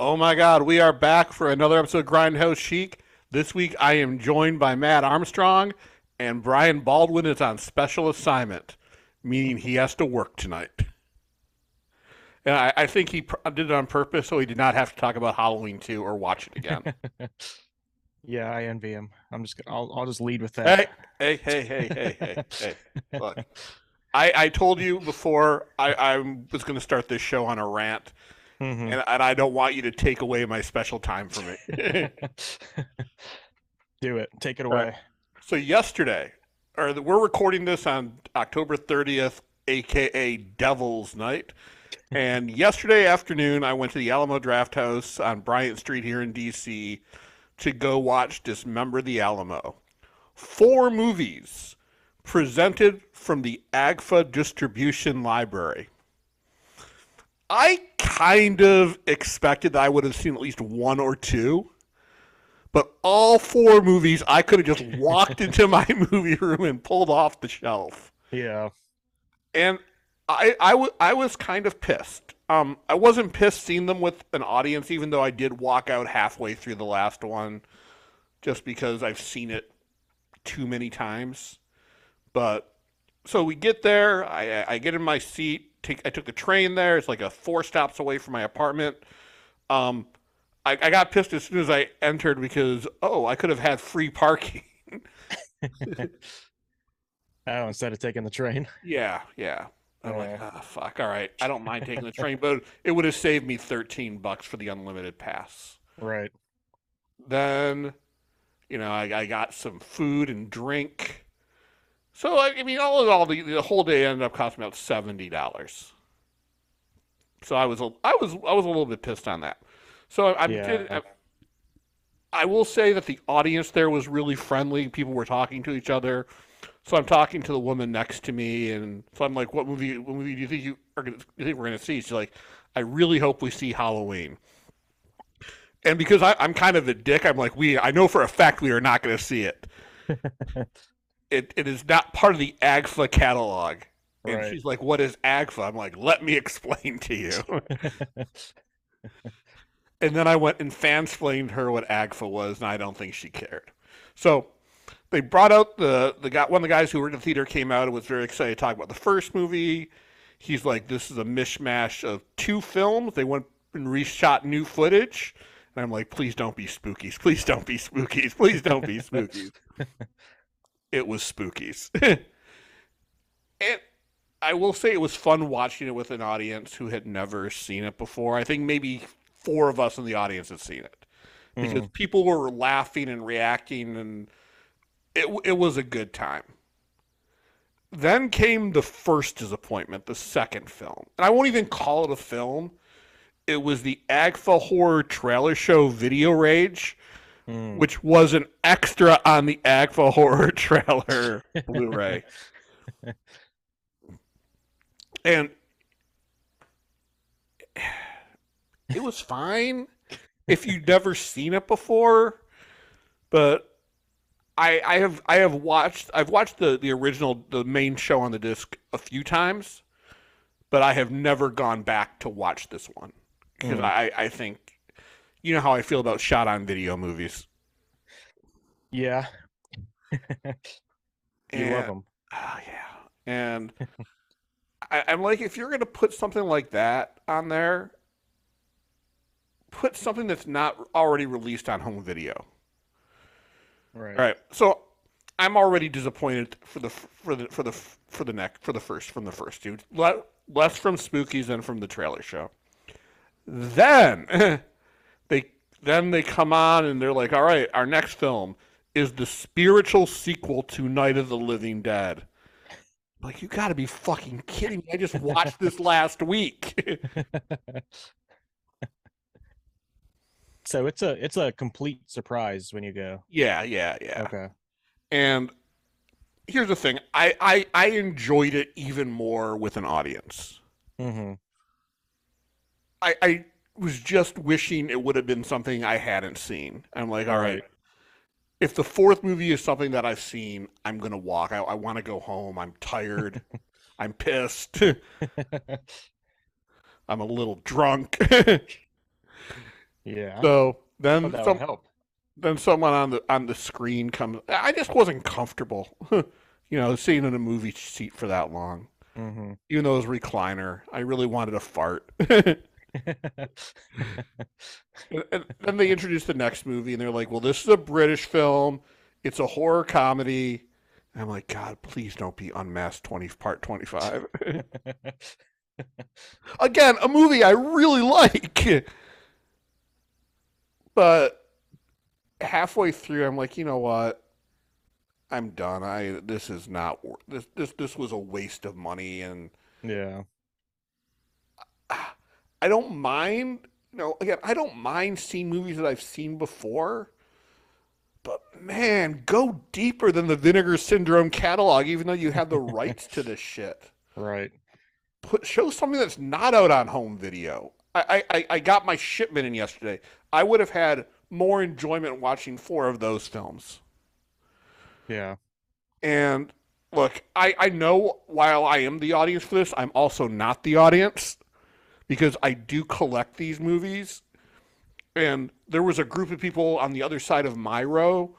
Oh my God, we are back for another episode of Grindhouse Chic. This week I am joined by Matt Armstrong, and Brian Baldwin is on special assignment, meaning he has to work tonight. And I think he did it on purpose so he did not have to talk about Halloween 2 or watch it again. Yeah, I envy him. I'll just lead with that. Hey. Look, I told you before I was going to start this show on a rant, hmm and I don't want you to take away my special time from it. Do it. Take it All right. away. So yesterday, we're recording this on October 30th, aka Devil's Night. And yesterday afternoon, I went to the Alamo Draft House on Bryant Street here in DC to go watch Dismember the Alamo. 4 movies presented from the AGFA distribution library. I kind of expected that I would have seen at least one or two, but all 4 movies I could have just walked into my movie room and pulled off the shelf. Yeah. And I was kind of pissed. I wasn't pissed seeing them with an audience, even though I did walk out halfway through the last one, just because I've seen it too many times. But so we get there, I get in my seat. I took the train there. It's like 4 stops away from my apartment. Um, I got pissed as soon as I entered because I could have had free parking. Oh, instead of taking the train. Yeah. I'm like, Yeah. fuck. All right, I don't mind taking the train, but it would have saved me $13 for the unlimited pass. Right. Then, I got some food and drink. So I mean, all in all, the whole day ended up costing about $70. So I was a little bit pissed on that. So Yeah. I will say that the audience there was really friendly. People were talking to each other. So I'm talking to the woman next to me, and so I'm like, "What movie? What movie do you think you think we're going to see?" She's like, "I really hope we see Halloween." And because I'm kind of a dick, I'm like, I know for a fact we are not going to see it. It is not part of the AGFA catalog. And Right. she's like, "What is AGFA?" I'm like, "Let me explain to you." And then I went and fansplained her what AGFA was, and I don't think she cared. So they brought out the guy. One of the guys who worked at the theater came out and was very excited to talk about the first movie. He's like, "This is a mishmash of 2 films. They went and reshot new footage." And I'm like, "Please don't be spookies. Please don't be spookies. Please don't be spookies." It was spookies. And I will say it was fun watching it with an audience who had never seen it before. I think maybe 4 of us in the audience had seen it because hmm people were laughing and reacting, and it was a good time. Then came the first disappointment, the second film. And I won't even call it a film. It was the AGFA Horror Trailer Show Video Rage, Mm. which was an extra on the AGFA Horror Trailer Blu-ray. And it was fine if you'd never seen it before, but I've watched the original, the main show on the disc a few times, but I have never gone back to watch this one because Mm. I think you know how I feel about shot on video movies. Yeah. You love And them. yeah. And I'm like, if you're gonna put something like that on there, put something that's not already released on home video. Right. All right. So I'm already disappointed for the first from the first two. Less from Spookies than from the trailer show. Then they they come on and they're like, "All right, our next film is the spiritual sequel to Night of the Living Dead." Like, you got to be fucking kidding me! I just watched this last week. So it's a complete surprise when you go. Yeah. Okay. And here's the thing: I enjoyed it even more with an audience. hmm I was just wishing it would have been something I hadn't seen. I'm like, all right, Right. if the fourth movie is something that I've seen, I'm gonna walk. I want to go home. I'm tired. I'm pissed. I'm a little drunk. Yeah. So Oh, then that would help. someone on the screen comes. I just wasn't comfortable, sitting in a movie seat for that long. Mm-hmm. Even though it was recliner, I really wanted to fart. And then they introduced the next movie, and they're like, "Well, this is a British film. It's a horror comedy." And I'm like, "God, please don't be Unmasked 20 Part 25." Again, a movie I really like, but halfway through, I'm like, you know what? I'm done. This is not this was a waste of money, and Yeah. I don't mind. Again, I don't mind seeing movies that I've seen before. But man, go deeper than the Vinegar Syndrome catalog, even though you have the rights to this shit. Right. Show something that's not out on home video. I got my shipment in yesterday. I would have had more enjoyment watching 4 of those films. Yeah. And look, I know while I am the audience for this, I'm also not the audience because I do collect these movies. And there was a group of people on the other side of my row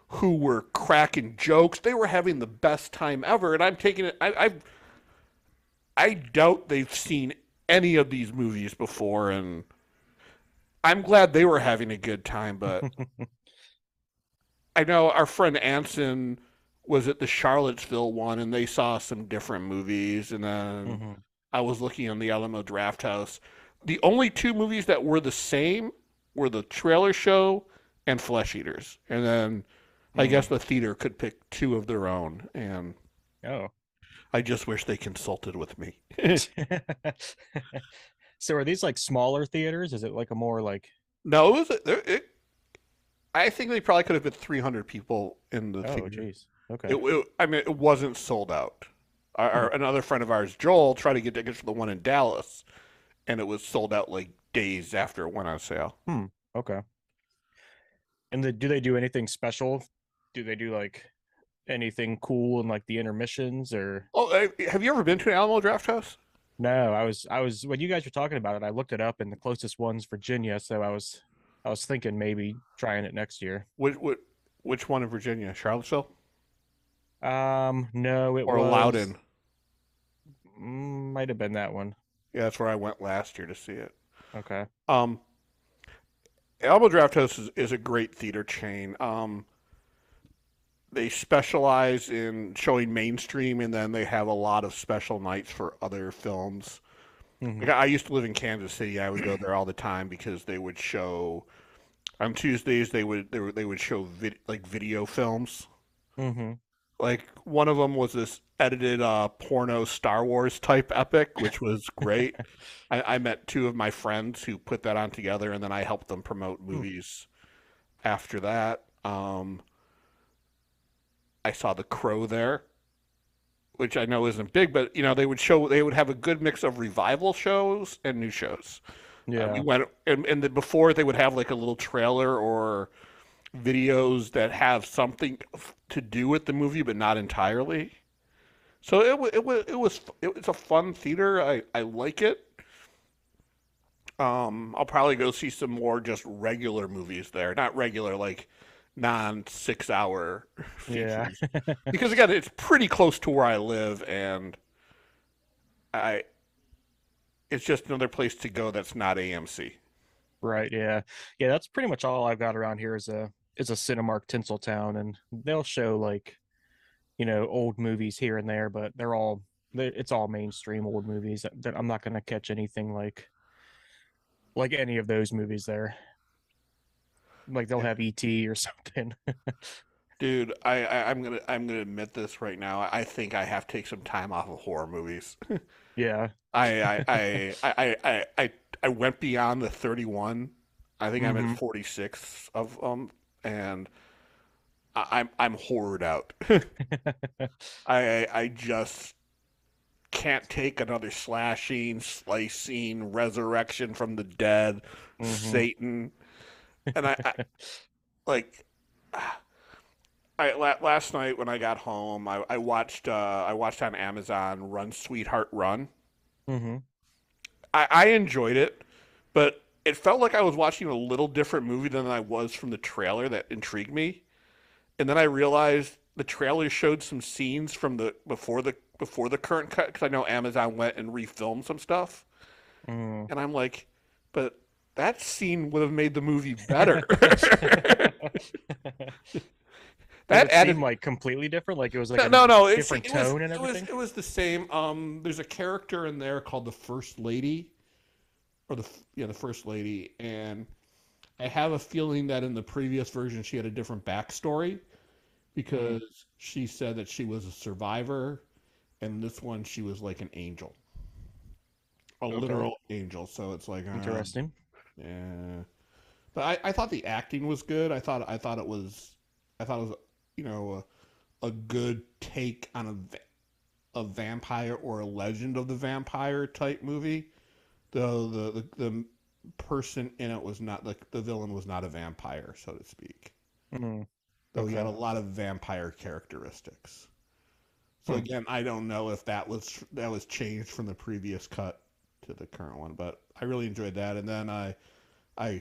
who were cracking jokes. They were having the best time ever, and I'm taking it. I doubt they've seen any of these movies before, and I'm glad they were having a good time. But I know our friend Anson was at the Charlottesville one, and they saw some different movies, and then Mm-hmm. I was looking on the Alamo Draft House. The only 2 movies that were the same were the trailer show and Flesh Eaters, and then I Mm. guess the theater could pick 2 of their own, and Oh. I just wish they consulted with me. So are these like smaller theaters? Is it like a more like, No, I think they probably could have been 300 people in the oh, theater. geez. Okay. I mean, it wasn't sold out. Hmm. Another friend of ours, Joel, tried to get tickets for the one in Dallas, and it was sold out like days after it went on sale. Hmm. Okay. And do they do anything special? Do they do like anything cool in like the intermissions or Oh, have you ever been to an Alamo Draft House? no? I was when you guys were talking about it, I looked it up and the closest one's Virginia, so I was thinking maybe trying it next year. Which one in Virginia? Charlottesville No, it or was Loudon? might have been that one. Yeah, that's where I went last year to see it. Okay. Um, Alamo Draft House is a great theater chain. They specialize in showing mainstream, and then they have a lot of special nights for other films. Hmm. Like I used to live in Kansas City. I would go there all the time because they would show on Tuesdays. They would show like video films. Hmm. Like one of them was this edited porno Star Wars type epic, which was great. I met 2 of my friends who put that on together, and then I helped them promote movies after that. I saw The Crow there, which I know isn't big, but they would have a good mix of revival shows and new shows. We Yeah. went and before they would have like a little trailer or videos that have something to do with the movie, but not entirely. So it was a fun theater. I like it. I'll probably go see some more just regular movies there, not regular like non 6 hour Yeah. features, because again, it's pretty close to where I live, and I it's just another place to go that's not AMC. Right, yeah. Yeah, that's pretty much all I've got around here is a Cinemark Tinseltown, and they'll show like, old movies here and there, but it's all mainstream old movies that I'm not gonna catch anything like any of those movies there. Like they'll have ET or something. Dude, I'm gonna admit this right now. I think I have to take some time off of horror movies. Yeah. I went beyond the 31. I think I'm at Hmm. 46 of them, and I'm horrored out. I just can't take another slashing, slicing, resurrection from the dead, Hmm. Satan, and I like. Last night when I got home, I watched on Amazon Run Sweetheart Run. Hmm. I enjoyed it, but it felt like I was watching a little different movie than I was from the trailer that intrigued me. And then I realized the trailer showed some scenes from the before the current cut because I know Amazon went and refilmed some stuff. Mm. And I'm like, but that scene would have made the movie better. Did That it seem added like completely different? Like it was like no, a no, no. different tone and everything? It was the same. There's a character in there called the First Lady, or the First Lady, and I have a feeling that in the previous version she had a different backstory Mm. because she said that she was a survivor, and this one she was like an angel, a Okay. literal angel. So it's like, Interesting. yeah. But I thought the acting was good. I thought it was, you know, a good take on a vampire or a Legend of the Vampire type movie. Though the person in it was not like the villain was not a vampire, so to speak. Mm. Though he had a Okay. lot of vampire characteristics. So Hmm. again, I don't know if that was changed from the previous cut to the current one, but I really enjoyed that. And then I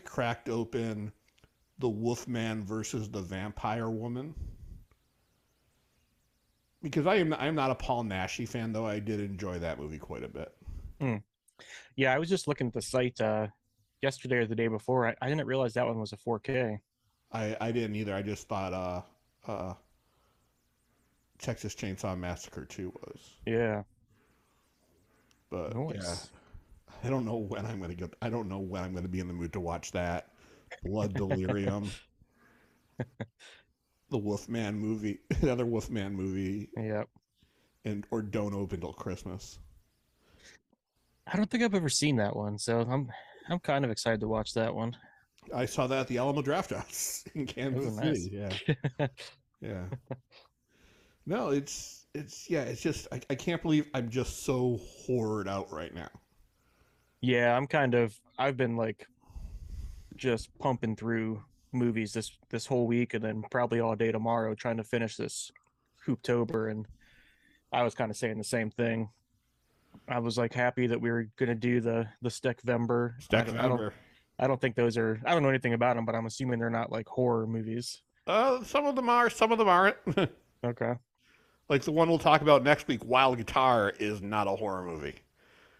cracked open the Wolfman versus the Vampire Woman because I'm not a Paul Naschy fan, though I did enjoy that movie quite a bit. Mm. Yeah, I was just looking at the site yesterday or the day before. I didn't realize that one was a 4K. I didn't either. I just thought Texas Chainsaw Massacre 2 was, Yeah. but yeah, Nice. I don't know when I'm gonna get. I don't know when I'm gonna be in the mood to watch that. Blood Delirium, the Wolfman movie, another Wolfman movie, Yep. and or Don't Open Till Christmas. I don't think I've ever seen that one, so I'm kind of excited to watch that one. I saw that at the Alamo Draft House in Oh, Kansas nice. City. Yeah, yeah. No, it's yeah. It's just I can't believe I'm just so horrored out right now. Yeah, I've been like just pumping through movies this whole week and then probably all day tomorrow trying to finish this Hooptober, and I was kind of saying the same thing. I was like happy that we were gonna do the Steckvember. Steckvember. I don't think those are, I don't know anything about them, but I'm assuming they're not like horror movies. Some of them are, some of them aren't. Okay. Like the one we'll talk about next week, Wild Guitar, is not a horror movie.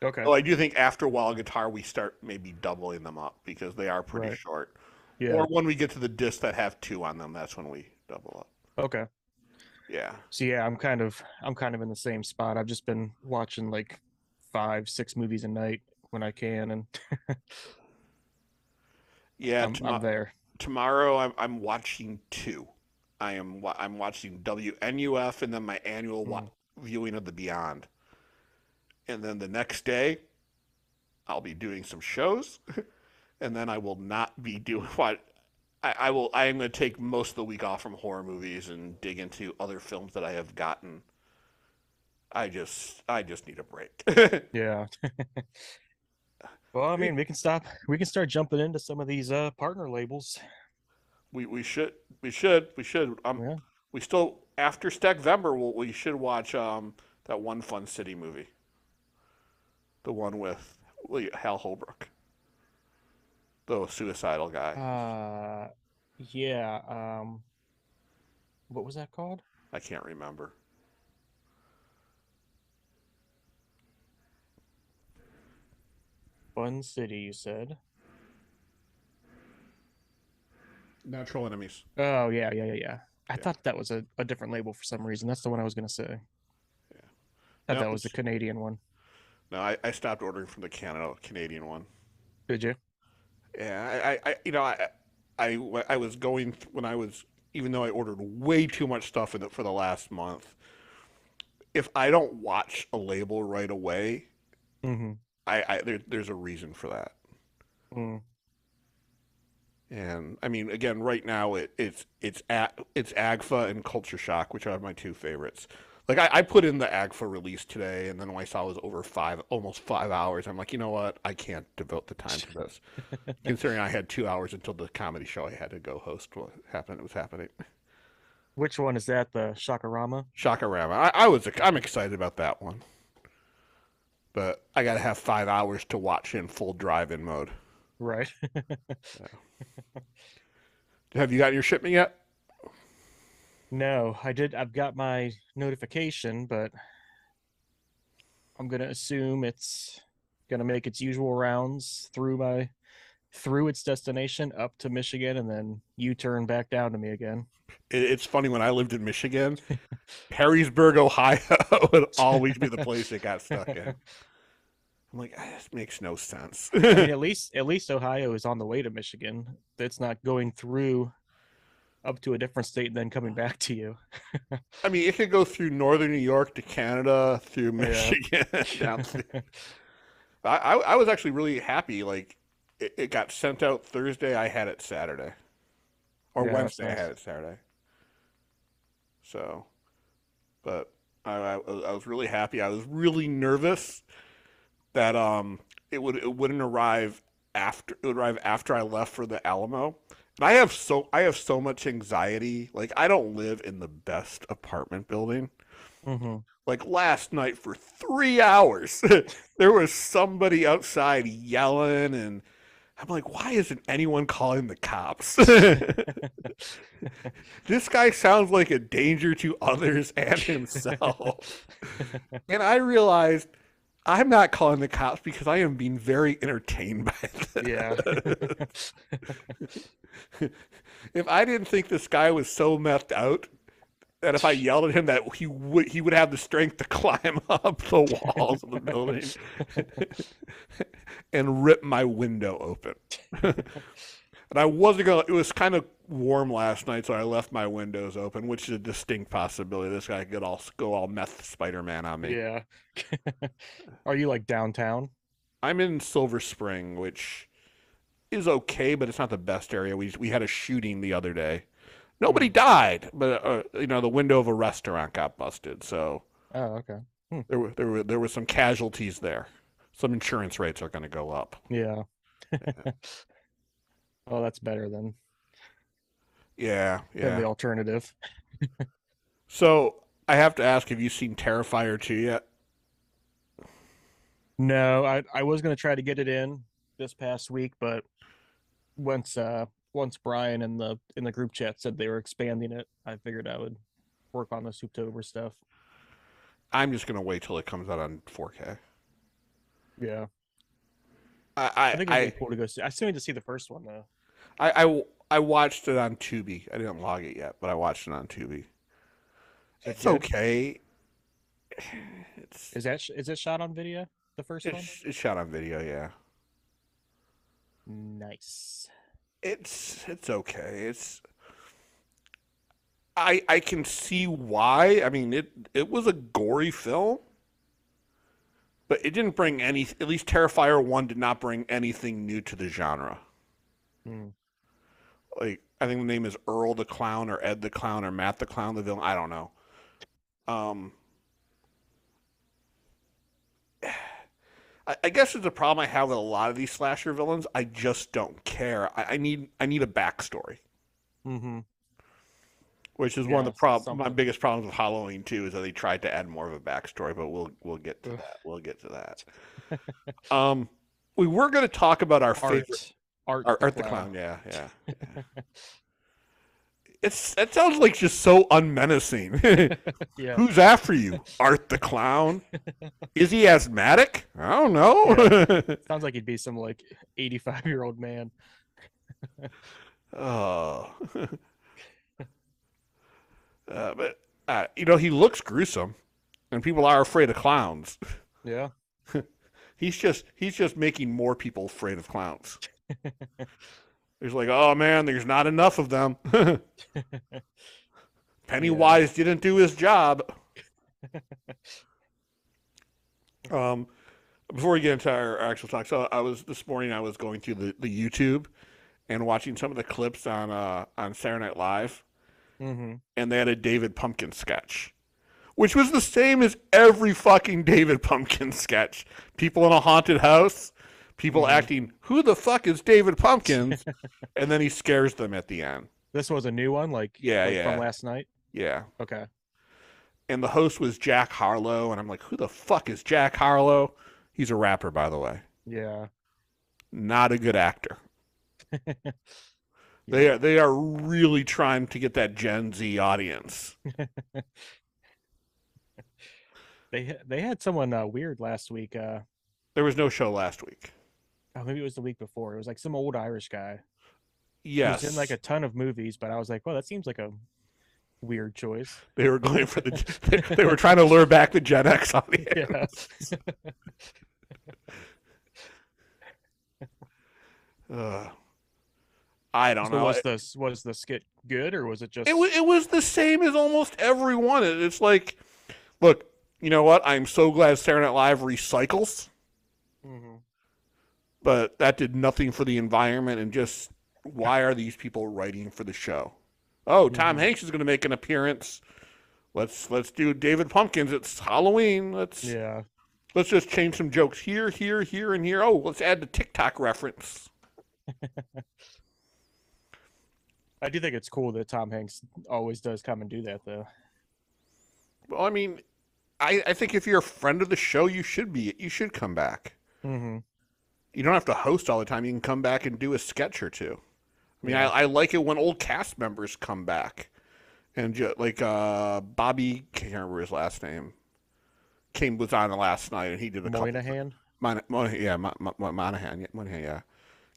Okay. Though I do think after Wild Guitar we start maybe doubling them up because they are pretty Right. short. Yeah. Or when we get to the discs that have two on them, that's when we double up. Okay. Yeah. So yeah, I'm kind of in the same spot. I've just been watching like 5, 6 movies a night when I can, and Yeah. I'm there. Tomorrow I'm watching two. I'm watching WNUF and then my annual Mm. viewing of The Beyond. And then the next day I'll be doing some shows, and then I will not be doing what I will. I am going to take most of the week off from horror movies and dig into other films that I have gotten. I just need a break. Yeah. Well, I mean, we can start jumping into some of these partner labels. We should we should Yeah. we still after Steckvember we should watch that one Fun City movie, the one with Hal Holbrook, the suicidal guy. Uh yeah, what was that called? I can't remember. Fun City, you said. Natural Enemies. Oh, yeah, yeah, yeah, yeah. I Yeah, thought that was a different label for some reson. That's the one I was gonna say. yeah. Thought No, that was the Canadian one. no. I stopped ordering from the Canadian one. Did you? Yeah, you know, I was going when I was even though I ordered way too much stuff in it for the last month. If I don't watch a label right away, Mm-hmm. there's a reason for that. Mm. And I mean, again, right now it's Agfa and Culture Shock, which are my two favorites. Like I put in the Agfa release today, and then when I saw it was over almost 5 hours, I'm like, you know what? I can't devote the time to this. Considering I had 2 hours until the comedy show I had to go host what happened. It was happening. Which one is that? The Shakarama? Shakarama. I'm excited about that one, but I got to have 5 hours to watch in full drive-in mode. Right. So. Have you gotten your shipment yet? No, I did. I've got my notification, but I'm gonna assume it's gonna make its usual rounds through its destination up to Michigan and then U-turn back down to me again. It's funny, when I lived in Michigan, Perrysburg, Ohio would always be the place it got stuck in. I'm like, this makes no sense. I mean, at least Ohio is on the way to Michigan. It's not going through up to a different state and then coming back to you. I mean, it could go through northern New York to Canada, through Yeah. Michigan, down through. I was actually really happy. Like, it got sent out Thursday. I had it Saturday. Or Yeah, that's Wednesday, I nice. had it Saturday. So, but I was really happy. I was really nervous that it wouldn't arrive after I left for the Alamo. And I have so much anxiety. Like, I don't live in the best apartment building. Hmm. Like, last night for 3 hours, there was somebody outside yelling, and I'm like, why isn't anyone calling the cops? This guy sounds like a danger to others and himself. And I realized I'm not calling the cops because I am being very entertained by Yeah. this. If I didn't think this guy was so methed out that if I yelled at him that he would have the strength to climb up the walls of the building and rip my window open. And I wasn't gonna. It was kind of warm last night, so I left my windows open, which is a distinct possibility. This guy could go all meth Spider-Man on me. Yeah. Are you like downtown? I'm in Silver Spring, which is okay, but it's not the best area. We had a shooting the other day. Nobody Hmm. died, but the window of a restaurant got busted. So Oh, okay. Hmm. there were some casualties there. Some insurance rates are going to go up. Yeah. Oh, that's better Yeah, than yeah. the alternative. So I have to ask, have you seen Terrifier 2 yet? No, I was gonna try to get it in this past week, but once once Brian in the group chat said they were expanding it, I figured I would work on the Souptober stuff. I'm just going to wait till it comes out on 4K. Yeah. I I think it'd be cool to go see. I still need to see the first one though. I watched it on Tubi. I didn't log it yet, but I watched it on Tubi. Is that It's good? okay. It's Is it shot on video? The first one? it's shot on video, yeah. Nice. It's okay. I can see why. I mean, it was a gory film, but it didn't bring any. At least Terrifier 1 did not bring anything new to the genre. Hmm. Like, I think the name is Earl the Clown or Ed the Clown or Matt the Clown the villain. I don't know. Um, I guess it's a problem I have with a lot of these slasher villains. I just don't care. I need a backstory, Mm-hmm. which is one of Yeah, the my something. biggest problems with Halloween 2 is that they tried to add more of a backstory, but we'll get to Ugh. that. We'll get to that. Um, we were going to talk about our favorite Art the Art the clown. Clown. Yeah, yeah. It sounds like just so unmenacing. Yeah. Who's after you? Art the Clown? Is he asthmatic? I don't Yeah. know. Sounds like he'd be some like 85-year-old man. Oh. But he looks gruesome, and people are afraid of clowns. Yeah. He's just making more people afraid of clowns. There's like, oh man, there's not enough of them. Yeah. Pennywise didn't do his job. Um, Before we get into our actual talk, so this morning I was going through the YouTube and watching some of the clips on Saturday Night Live, Mm-hmm. and they had a David Pumpkin sketch, which was the same as every fucking David Pumpkin sketch. People in a haunted house, people Mm-hmm. acting, who the fuck is David Pumpkins? And then he scares them at the end. This was a new one, Yeah, like from yeah, last night. yeah. Okay. And the host was Jack Harlow, and I'm like, who the fuck is Jack Harlow? He's a rapper, by the way. Yeah. Not a good actor. Yeah. They are really trying to get that Gen Z audience. They had someone weird last week. There was no show last week. Oh, maybe it was the week before. It was like some old Irish guy who's in like a Yes, ton of movies, but I was like, well, that seems like a weird choice. they were going for they were trying to lure back the Gen X Yeah. audience. Uh, I don't So know. was the skit good or was it It just it was the same as almost everyone. It's like, look, you know what? I'm so glad Saturday Night Live recycles, Mhm. but that did nothing for the environment. And just why are these people writing for the show? Oh, Tom Mhm. Hanks is going to make an appearance. Let's do David Pumpkins. It's Halloween. Yeah. Let's just change some jokes here, here, here, and here. Oh, let's add the TikTok reference. I do think it's cool that Tom Hanks always does come and do that though. Well, I mean, I think if you're a friend of the show, you should come back. Mhm. You don't have to host all the time. You can come back and do a sketch or two. I mean, Yeah. I like it when old cast members come back, and like Bobby, can't remember his last name, came was on last night, and he did a couple. Moynihan. Monahan, yeah.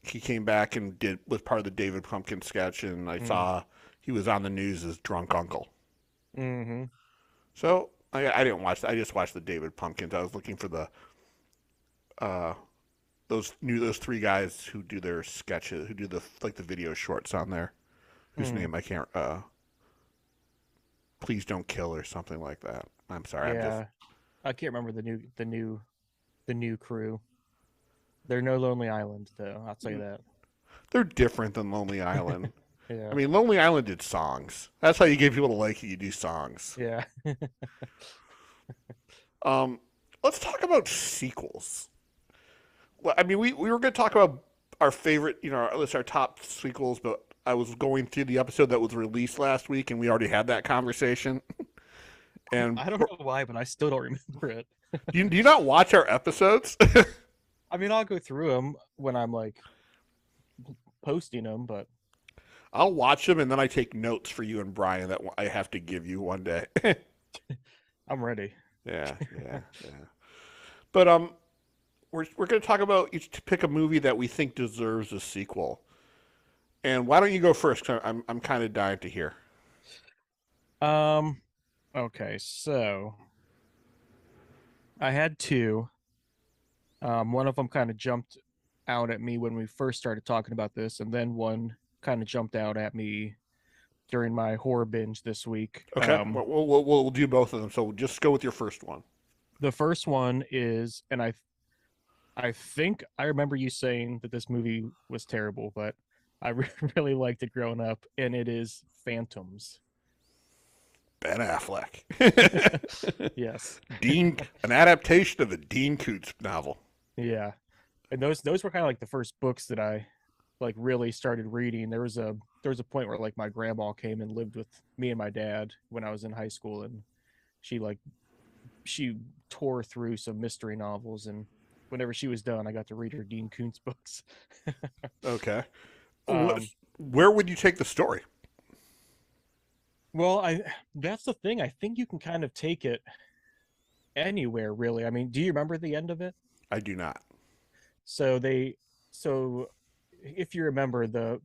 He came back and was part of the David Pumpkin sketch, and I Mhm. saw he was on the news as drunk uncle. Mhm. So I didn't watch. I just watched the David Pumpkins. I was looking for the uh, those three guys who do their sketches, who do the video shorts on there. Whose Mhm. name I can't. Please don't kill or something like that. I'm sorry. I'm just. Yeah. I can't remember the new crew. They're no Lonely Island though. I'll tell you that. They're different than Lonely Island. I Yeah. mean, Lonely Island did songs. That's how you get people to like you. You do songs. Yeah. Um, let's talk about sequels. Well, I mean, we were going to talk about our favorite, our top sequels, but I was going through the episode that was released last week, and we already had that conversation. And I don't know why, but I still don't remember it. do you not watch our episodes? I mean, I'll go through them when I'm like posting them, but I'll watch them, and then I take notes for you and Brian that I have to give you one day. I'm ready. Yeah, yeah, yeah. But we're going to talk about each to pick a movie that we think deserves a sequel. And why don't you go first? 'Cause I'm kind of dying to hear. Um, okay, so I had two. One of them kind of jumped out at me when we first started talking about this, and then one kind of jumped out at me during my horror binge this week. Okay, we'll do both of them. So just go with your first one. The first one is, and I think I remember you saying that this movie was terrible, but I really liked it growing up, and it is Phantoms. Ben Affleck. Yes. An adaptation of a Dean Koontz novel. Yeah. And those were kind of like the first books that I like really started reading. There was a point where like my grandma came and lived with me and my dad when I was in high school, and she like she tore through some mystery novels, and whenever she was done I got to read her Dean Koontz books. Okay. um Where would you take the story? well, I that's the thing. I think you can kind of take it anywhere really. I mean, do you remember the end of it? I do not. So they so if you remember, the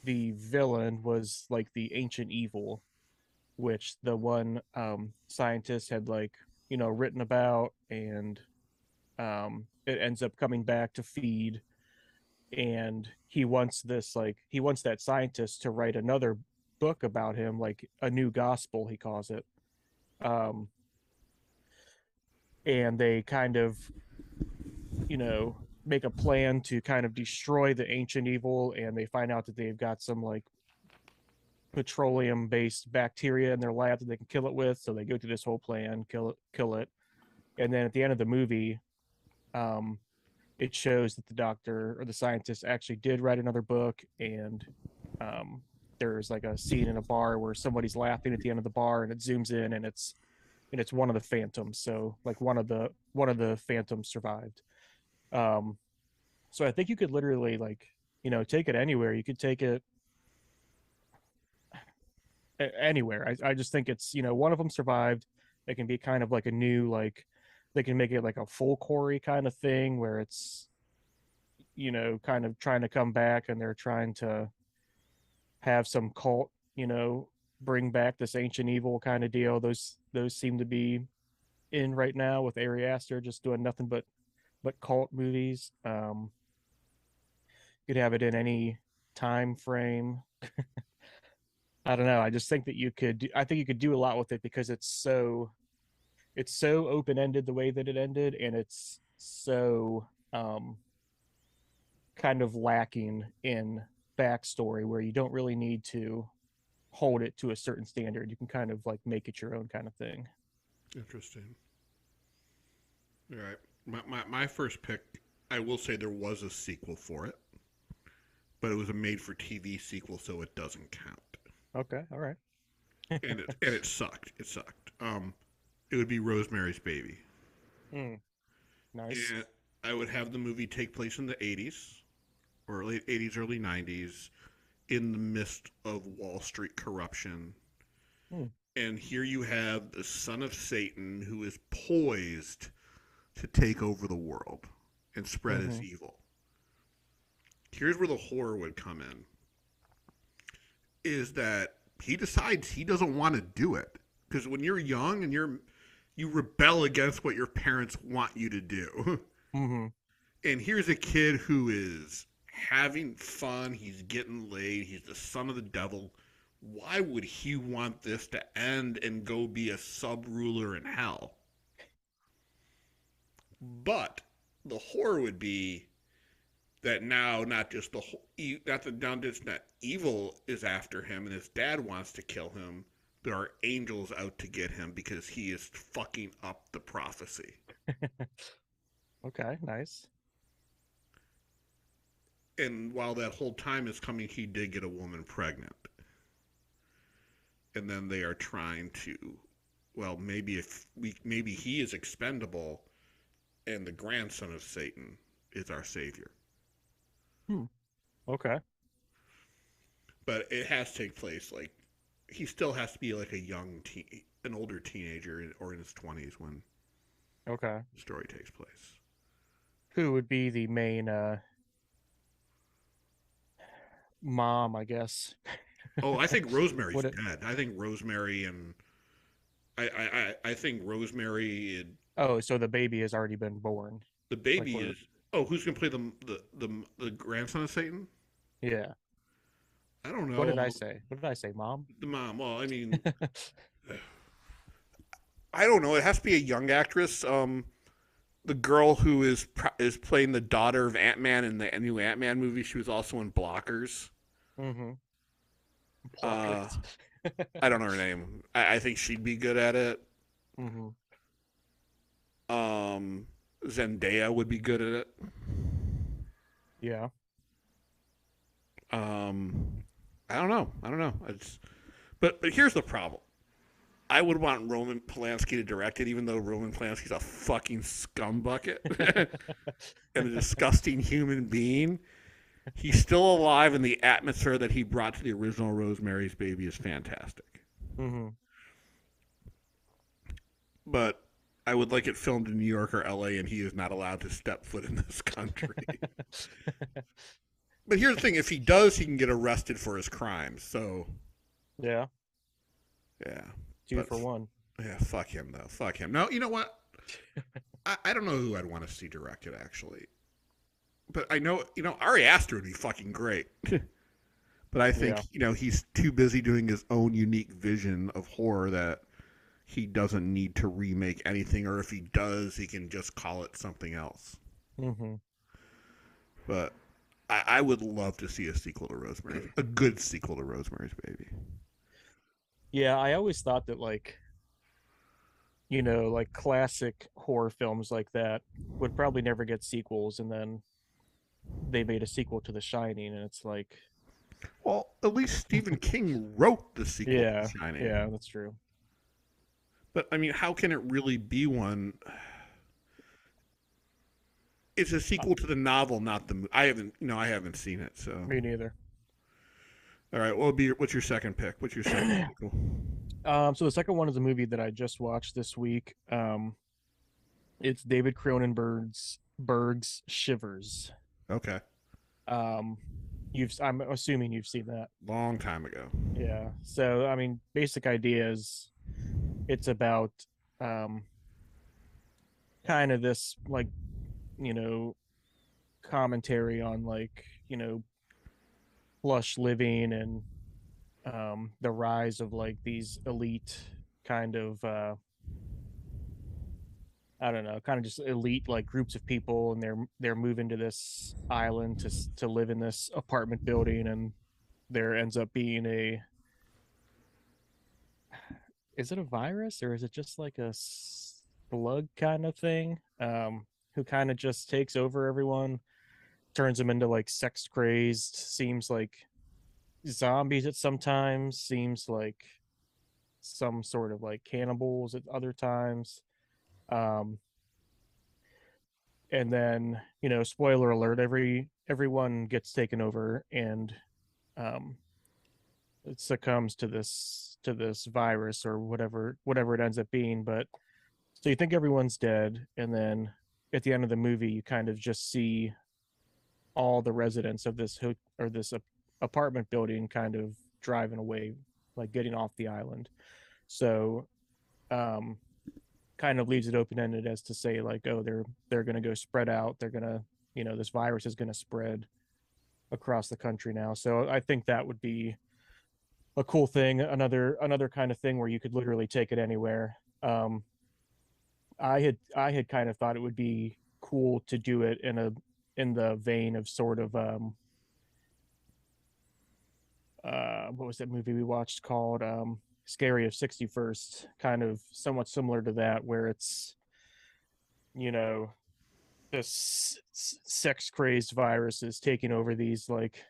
villain was like the ancient evil, which the one scientist had like written about, and it ends up coming back to feed, and he wants that scientist to write another book about him, like a new gospel he calls it. um and they kind of make a plan to kind of destroy the ancient evil, and they find out that they've got some like petroleum based bacteria in their lab that they can kill it with, so they go through this whole plan, kill it. And then at the end of the movie, um it shows that the doctor or the scientist actually did write another book, and um there's like a scene in a bar where somebody's laughing at the end of the bar, and it zooms in, and it's one of the phantoms. So like one of the phantoms survived. um So I think you could literally take it anywhere. You could take it anywhere. I just think it's, one of them survived. It can be kind of like a new, like, they can make it like a full Corey kind of thing where it's, kind of trying to come back and they're trying to have some cult, bring back this ancient evil kind of deal. Those seem to be in right now with Ari Aster just doing nothing but cult movies. You could have it in any time frame. I don't know. I just think that I think you could do a lot with it because it's so open ended the way that it ended, and it's so kind of lacking in backstory where you don't really need to hold it to a certain standard. You can kind of like make it your own kind of thing. Interesting. All right. My first pick, I will say there was a sequel for it, but it was a made for TV sequel, so it doesn't count. Okay, all right. And it sucked. It sucked. It would be Rosemary's Baby. Mm, nice. And I would have the movie take place in the 80s or late 80s, early 90s in the midst of Wall Street corruption. Mm, And here you have the son of Satan who is poised to take over the world and spread his mm-hmm. evil. Here's where the horror would come in. Is that he decides he doesn't want to do it. Because when you're young and you rebel against what your parents want you to do. Mm-hmm. And here's a kid who is having fun, he's getting laid, he's the son of the devil. Why would he want this to end and go be a sub-ruler in hell? But the horror would be that now not just not evil is after him and his dad wants to kill him. There are angels out to get him because he is fucking up the prophecy. Okay, nice. And while that whole time is coming, he did get a woman pregnant. And then they are trying to, well, maybe he is expendable and the grandson of Satan is our savior. Hmm. Okay. But it has to take place like he still has to be like an older teenager or in his 20s when Okay. the story takes place. Who would be the main mom, I guess? Oh, I think Rosemary's Would it? dead. I think Rosemary and I think Rosemary and Oh, so the baby has already been born. the Like baby we're is. Oh, who's gonna play the grandson of Satan? Yeah. I don't What did I know. say? What did I say, mom? The mom. Well, I mean, I don't know. It has to be a young actress. The girl who is playing the daughter of Ant-Man in the new Ant-Man movie. She was also in Blockers. Mm-hmm. Uh, I don't know her name. I think she'd be good at it. Mm-hmm. Zendaya would be good at it. Yeah. I don't know. But here's the problem. I would want Roman Polanski to direct it, even though Roman Polanski's a fucking scumbucket and a disgusting human being. He's still alive, and the atmosphere that he brought to the original Rosemary's Baby is fantastic. Mm-hmm. But I would like it filmed in New York or LA, and he is not allowed to step foot in this country. But here's the thing: if he does, he can get arrested for his crimes. So, Yeah. yeah. Two for one. Yeah, fuck him though. Fuck him. No, you know what? I don't know who I'd want to see directed actually, but I know Ari Aster would be fucking great. But I think he's too busy doing his own unique vision of horror that he doesn't need to remake anything, or if he does, he can just call it something else. Mm-hmm. But I would love to see a good sequel to Rosemary's Baby. Yeah, I always thought that like classic horror films like that would probably never get sequels, and then they made a sequel to The Shining, and it's like, well, at least Stephen King wrote the sequel to yeah, The Shining. yeah, that's true. But I mean, how can it really be one? It's a sequel to the novel, not the. I haven't, I haven't seen it. So, Me neither. all right. What's your second pick? What's your second sequel? So the second one is a movie that I just watched this week. It's David Cronenberg's Shivers. Okay. Um, I'm assuming you've seen that. Long time ago. Yeah. So I mean, basic idea is it's about um kind of this like you know commentary on like plush living and the rise of like these elite kind of I don't know, kind of just elite like groups of people, and they're moving to this island to live in this apartment building, and there ends up being a is it a virus or is it just like a slug kind of thing who kind of just takes over everyone, turns them into like sex crazed, seems like zombies at sometimes, seems like some sort of like cannibals at other times. um and then spoiler alert, everyone gets taken over, and um it succumbs to this virus or whatever it ends up being. But so you think everyone's dead, and then at the end of the movie you kind of just see all the residents of this apartment building kind of driving away, like getting off the island. So um kind of leaves it open ended as to say like, oh, they're going to go spread out, they're going to this virus is going to spread across the country now. So I think that would be a cool thing, another kind of thing where you could literally take it anywhere. I had kind of thought it would be cool to do it in the vein of sort of what was that movie we watched called Scary of 61st, kind of somewhat similar to that, where it's you know this sex crazed virus is taking over these like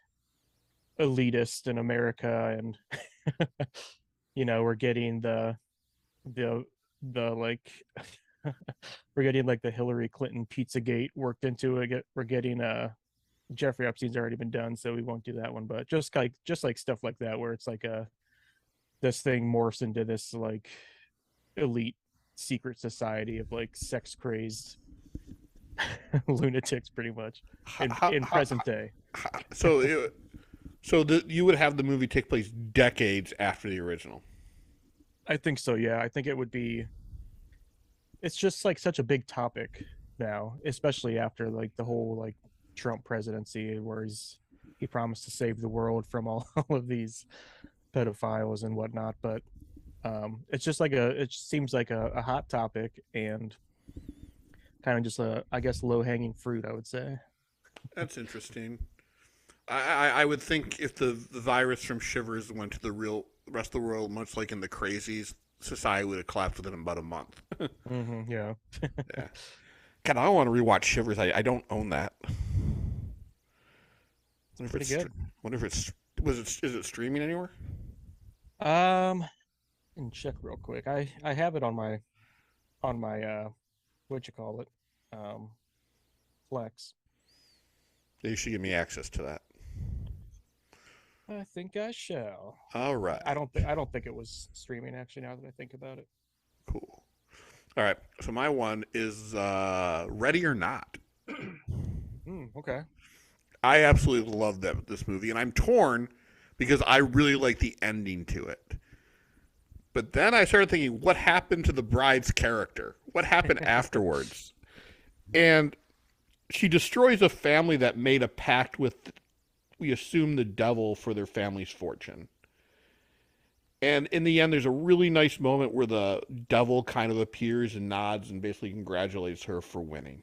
elitist in America, and we're getting the the like we're getting like the Hillary Clinton Pizzagate worked into it. We're getting Jeffrey Epstein's already been done, so we won't do that one. But just like stuff like that, where it's like this thing morphs into this like elite secret society of like sex crazed lunatics, pretty much in present day. So, you would have the movie take place decades after the original. I think so. Yeah, I think it would be. It's just like such a big topic now, especially after like the whole like Trump presidency, where he promised to save the world from all of these pedophiles and whatnot. But it's just like it seems like a hot topic, and kind of just I guess low hanging fruit, I would say. That's interesting. I would think if the virus from Shivers went to the rest of the world, much like in the Crazies, society would have collapsed within about a month. Yeah. Yeah. God, I want to rewatch Shivers. I don't own that. Pretty good. Wonder if it's is it streaming anywhere? And check real quick. I have it on my what you call it, Flex. You should give me access to that. I think I shall. All right. I don't think it was streaming actually. Now that I think about it. Cool. All right. So my one is Ready or Not. Okay. I absolutely love this movie, and I'm torn because I really like the ending to it. But then I started thinking, what happened to the bride's character? What happened afterwards? And she destroys a family that made a pact with, we assume, the devil for their family's fortune. And in the end, there's a really nice moment where the devil kind of appears and nods and basically congratulates her for winning.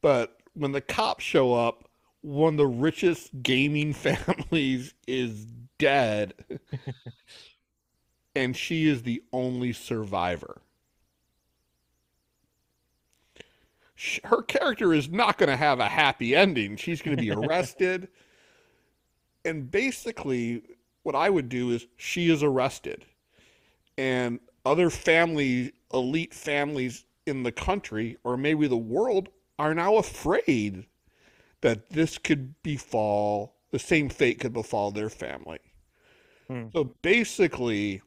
But when the cops show up, one of the richest gaming families is dead, and she is the only survivor. Her character is not going to have a happy ending. She's going to be arrested. And basically, what I would do is she is arrested. And other families, elite families, in the country or maybe the world are now afraid that this could befall, the same fate could befall their family. Hmm. So basically,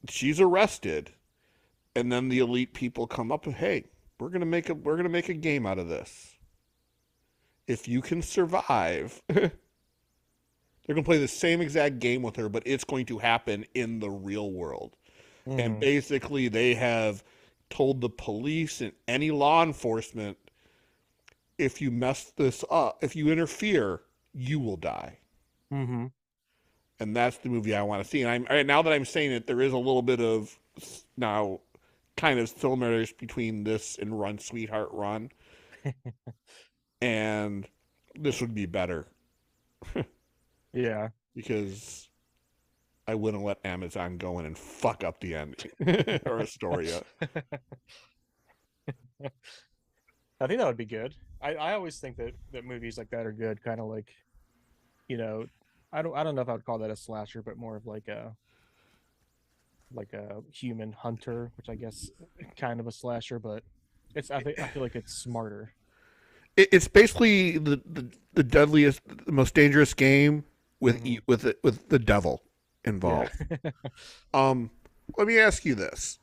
she's arrested, and then the elite people come up and, hey, we're gonna make a game out of this. If you can survive, they're gonna play the same exact game with her, but it's going to happen in the real world. And Hmm. basically, they have told the police and any law enforcement, if you mess this up, if you interfere, you will die. Hmm. And that's the movie I want to see. And now that I'm saying it, there is a little bit of now kind of similarities between this and Run Sweetheart Run, and this would be better Yeah. because I wouldn't let Amazon go in and fuck up the ending or Astoria. I think that would be good. I always think that movies like that are good, kind of like, you know, I don't know if I would call that a slasher, but more of like a human hunter, which I guess kind of a slasher, but I feel like it's smarter. It's basically the deadliest, the most dangerous game Hmm. with the devil Yeah. involved. Um, Let me ask you this: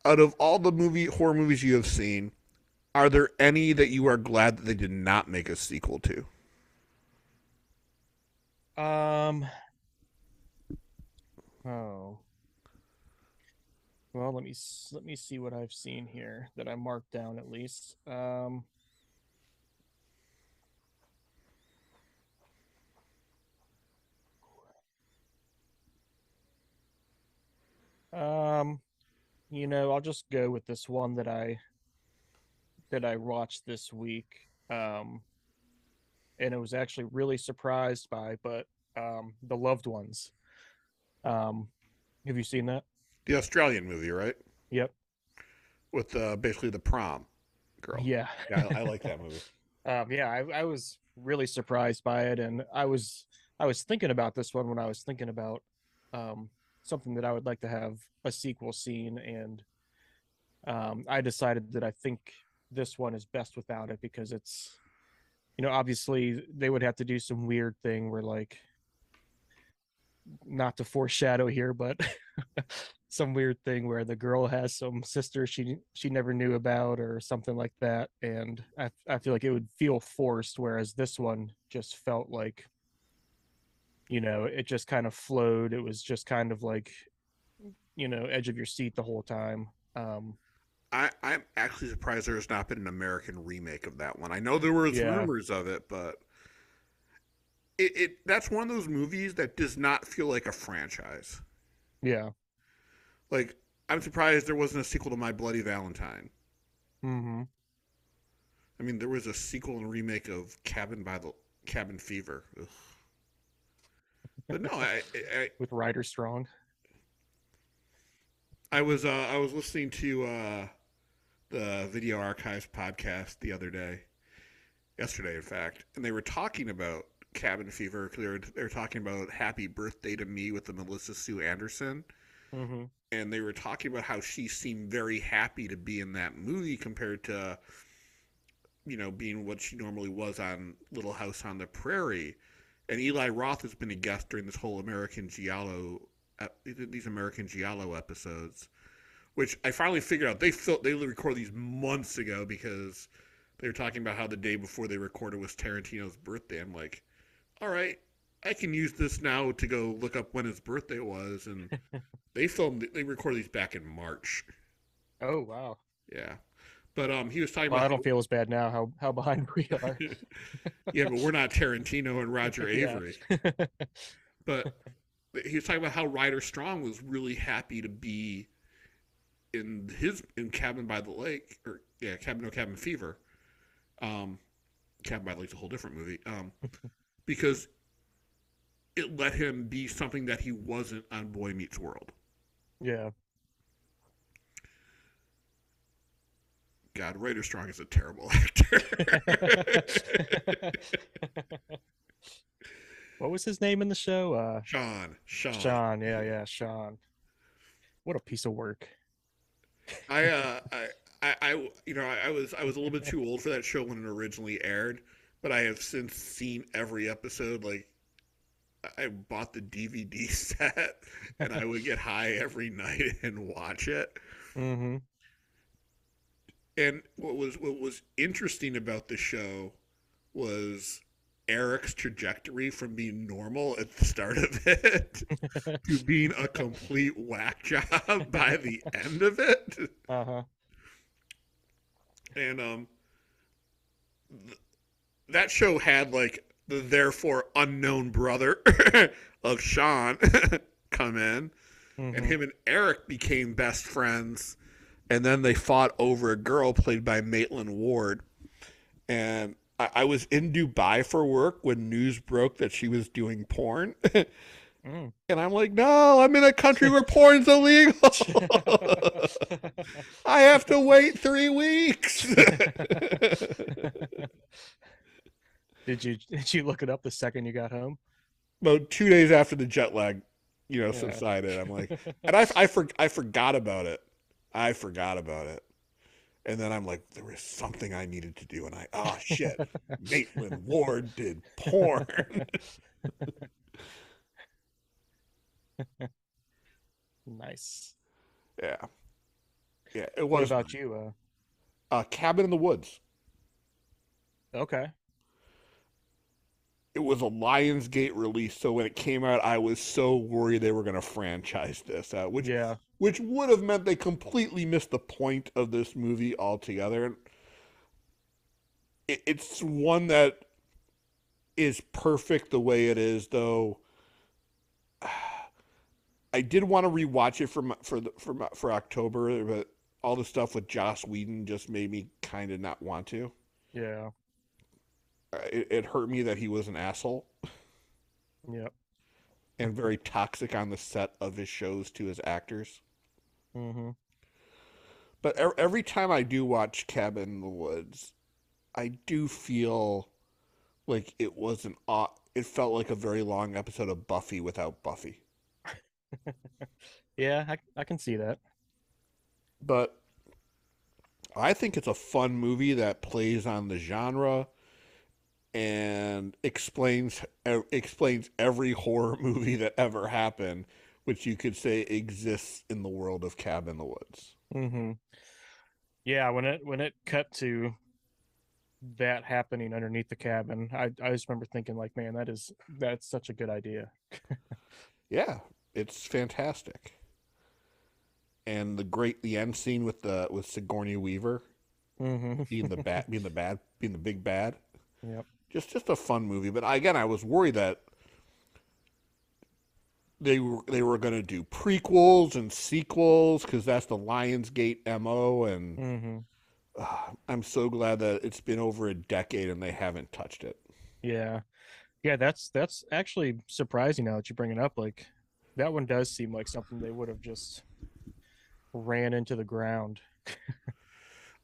out of all the horror movies you have seen, are there any that you are glad that they did not make a sequel to? um. Oh. Well, let me see what I've seen here that I marked down at least. Um. I'll just go with this one that I watched this week. Um. And it was actually really surprised by, but The Loved Ones. Um. Have you seen that? The Australian movie, right? Yep. With basically the prom girl. Yeah. Yeah, I like that movie. Yeah, I was really surprised by it, and I was thinking about this one when I was thinking about um, something that I would like to have a sequel scene, and I decided that I think this one is best without it because it's obviously they would have to do some weird thing where like not to foreshadow here, but some weird thing where the girl has some sister she never knew about or something like that, and I feel like it would feel forced, whereas this one just felt like it just kind of flowed. It was just kind of like edge of your seat the whole time. I'm actually surprised there has not been an American remake of that one. I know there was Yeah, rumors of it, but it that's one of those movies that does not feel like a franchise. yeah. Like, I'm surprised there wasn't a sequel to My Bloody Valentine. Hmm. I mean, there was a sequel and remake of Cabin Fever. Ugh. But no, With Ryder Strong. I was listening to the Video Archives podcast the other day, yesterday in fact, and they were talking about Cabin Fever because they were talking about Happy Birthday to Me with the Melissa Sue Anderson, Hmm. and they were talking about how she seemed very happy to be in that movie compared to being what she normally was on Little House on the Prairie. And Eli Roth has been a guest during this whole these American Giallo episodes, which I finally figured out they recorded these months ago because they were talking about how the day before they recorded was Tarantino's birthday. I'm like, all right, I can use this now to go look up when his birthday was, and they recorded these back in March. Oh wow. Yeah, but he was talking Well, about I don't feel as bad now how behind we are. yeah, but we're not Tarantino and Roger Yeah. Avery. But he was talking about how Ryder Strong was really happy to be in Cabin by the Lake, or yeah, Cabin Fever. Um, Cabin by the Lake's a whole different movie. Because it let him be something that he wasn't on Boy Meets World. Yeah. God, Ryder Strong is a terrible actor. What was his name in the show? Sean. Sean. Yeah, yeah, Sean. What a piece of work. I was a little bit too old for that show when it originally aired, but I have since seen every episode. Like I bought the DVD set, and I would get high every night and watch it. Mm-hmm. And what was interesting about the show was Eric's trajectory from being normal at the start of it to being a complete whack job by the end of it. Uh-huh. And that show had like the therefore unknown brother of Sean come in, and Mm-hmm. him and Eric became best friends. And then they fought over a girl played by Maitland Ward. And I was in Dubai for work when news broke that she was doing porn. Mm. And I'm like, no, I'm in a country where porn's illegal. I have to wait 3 weeks. Did you look it up the second you got home? About 2 days after the jet lag, Yeah. subsided, I'm like, and I forgot about it. I forgot about it. And then I'm like, there was something I needed to do. And oh shit, Maitland Ward did porn. Nice. Yeah. Yeah. It What was about you? Cabin in the Woods. Okay. It was a Lionsgate release. So when it came out, I was so worried they were going to franchise this, Yeah. which would have meant they completely missed the point of this movie altogether. And it's one that is perfect the way it is, though. I did want to rewatch it for October, but all the stuff with Joss Whedon just made me kind of not want to. Yeah. It hurt me that he was an asshole Yep. and very toxic on the set of his shows to his actors. Mm-hmm. But every time I do watch Cabin in the Woods, I do feel like it felt like a very long episode of Buffy without Buffy. Yeah, I can see that. But I think it's a fun movie that plays on the genre and explains every horror movie that ever happened, which you could say exists in the world of Cabin in the Woods. Mm-hmm. Yeah, when it cut to that happening underneath the cabin, I just remember thinking like, man, that's such a good idea. Yeah, it's fantastic. And the end scene with Sigourney Weaver Mm-hmm. being the big bad. Yep. Just a fun movie. But again, I was worried that they were going to do prequels and sequels because that's the Lionsgate MO, and Mm-hmm. I'm so glad that it's been over a decade and they haven't touched it. Yeah. Yeah, that's actually surprising now that you bring it up. Like that one does seem like something they would have just ran into the ground.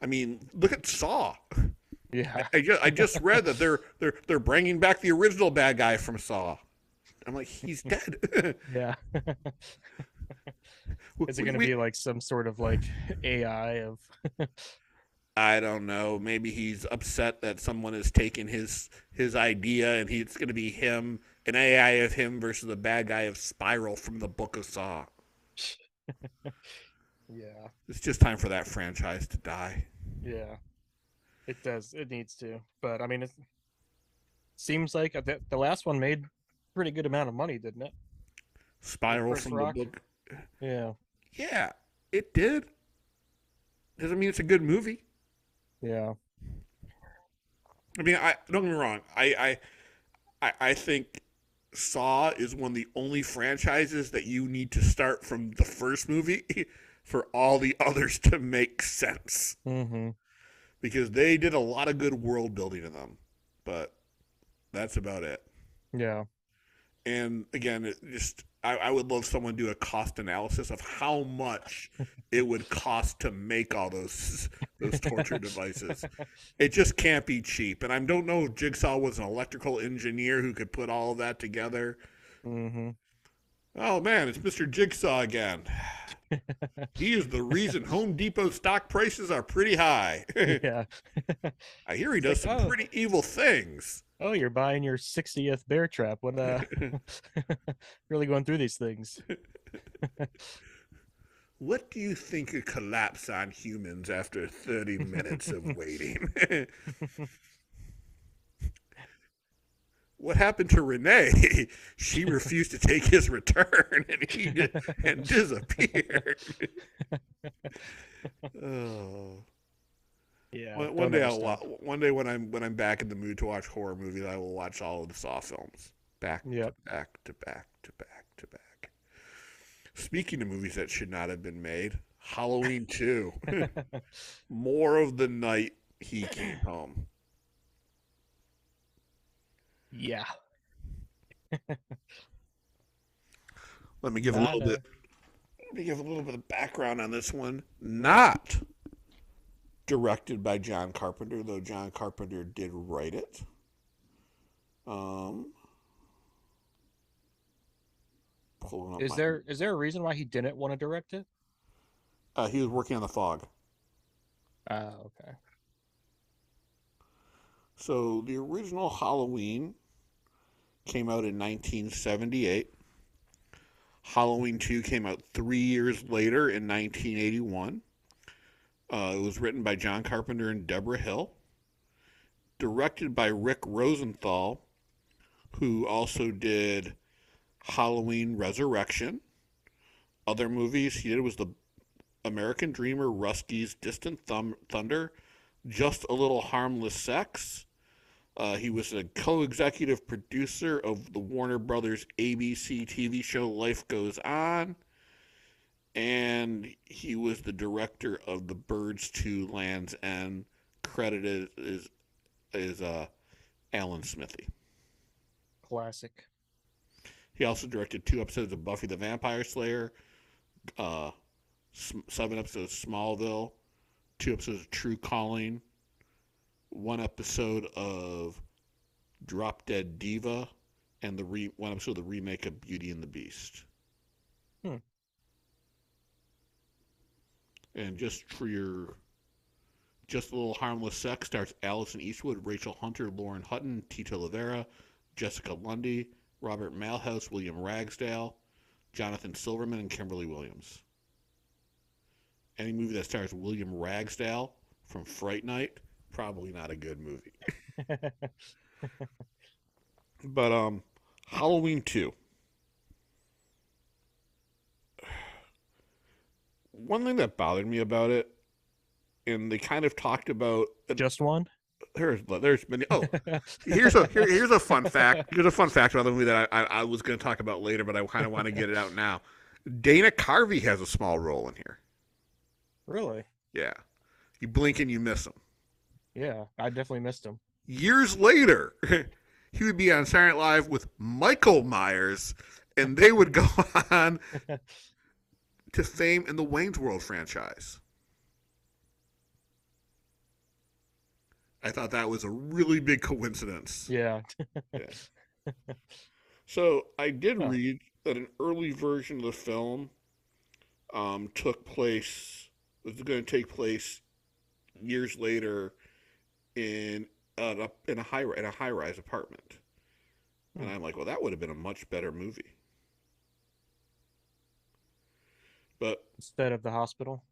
I mean, look at Saw. Yeah. I just read that they're bringing back the original bad guy from Saw. I'm like, he's dead. Yeah. Is it going to be like some sort of like AI of I don't know. Maybe he's upset that someone has taken his idea, and it's going to be him, an AI of him versus the bad guy of Spiral from the Book of Saw. Yeah. It's just time for that franchise to die. Yeah. It does. It needs to. But I mean, it seems like the last one made pretty good amount of money, didn't it? With Spiral Chris from the Rock. book. Yeah. Yeah, it did. Doesn't mean it's a good movie. Yeah. I mean, I don't get me wrong. I think Saw is one of the only franchises that you need to start from the first movie for all the others to make sense, Mm-hmm. because they did a lot of good world building in them, but that's about it. Yeah. And again, I would love someone to do a cost analysis of how much it would cost to make all those torture devices. It just can't be cheap. And I don't know if Jigsaw was an electrical engineer who could put all of that together. Mm-hmm. Oh man, it's Mr. Jigsaw again. He is the reason Home Depot stock prices are pretty high. Yeah. I hear he It's does like, some pretty evil things. you're buying your 60th bear trap. What really going through these things. What do you think could collapse on humans after 30 minutes of waiting? What happened to Renee? She refused to take his return and disappeared. Oh. Yeah, One don't day ever stop. one day when I'm back in the mood to watch horror movies, I will watch all of the Saw films back to Yep. back to back to back to back. Speaking of movies that should not have been made, Halloween 2. More of the night he came home. Yeah. Let me give a Not little bit. Let me give a little bit of background on this one. Not directed by John Carpenter, though John Carpenter did write it. Um, pulling up is there a reason why he didn't want to direct it? he was working on The Fog. Okay. So the original Halloween came out in 1978. Halloween 2 came out 3 years later in 1981. It was written by John Carpenter and Deborah Hill. Directed by Rick Rosenthal, who also did Halloween Resurrection. Other movies he did was The American Dreamer, Ruskies, Distant Thunder, Just a Little Harmless Sex. He was a co-executive producer of the Warner Brothers ABC TV show Life Goes On. And he was the director of The Birds 2 Land's End, credited as Alan Smithy. Classic. He also directed 2 episodes of Buffy the Vampire Slayer, 7 episodes of Smallville, 2 episodes of True Calling, 1 episode of Drop Dead Diva, and 1 episode of the remake of Beauty and the Beast. And just a Little Harmless Sex stars Allison Eastwood, Rachel Hunter, Lauren Hutton, Tito Rivera, Jessica Lundy, Robert Malhouse, William Ragsdale, Jonathan Silverman, and Kimberly Williams. Any movie that stars William Ragsdale from Fright Night, probably not a good movie. But Halloween 2. One thing that bothered me about it, and they kind of talked about Just one? there's many. Oh, here's a fun fact. Here's a fun fact about the movie that I was going to talk about later, but I kind of want to get it out now. Dana Carvey has a small role in here. Really? Yeah, you blink and you miss him. Yeah, I definitely missed him. Years later, he would be on Saturday Night Live with Michael Myers, and they would go on to fame in the Wayne's World franchise. I thought that was a really big coincidence. Yeah. Yeah. So I did read that an early version of the film was going to take place years later in a high rise apartment, and I'm like, well, that would have been a much better movie. But Instead of the hospital.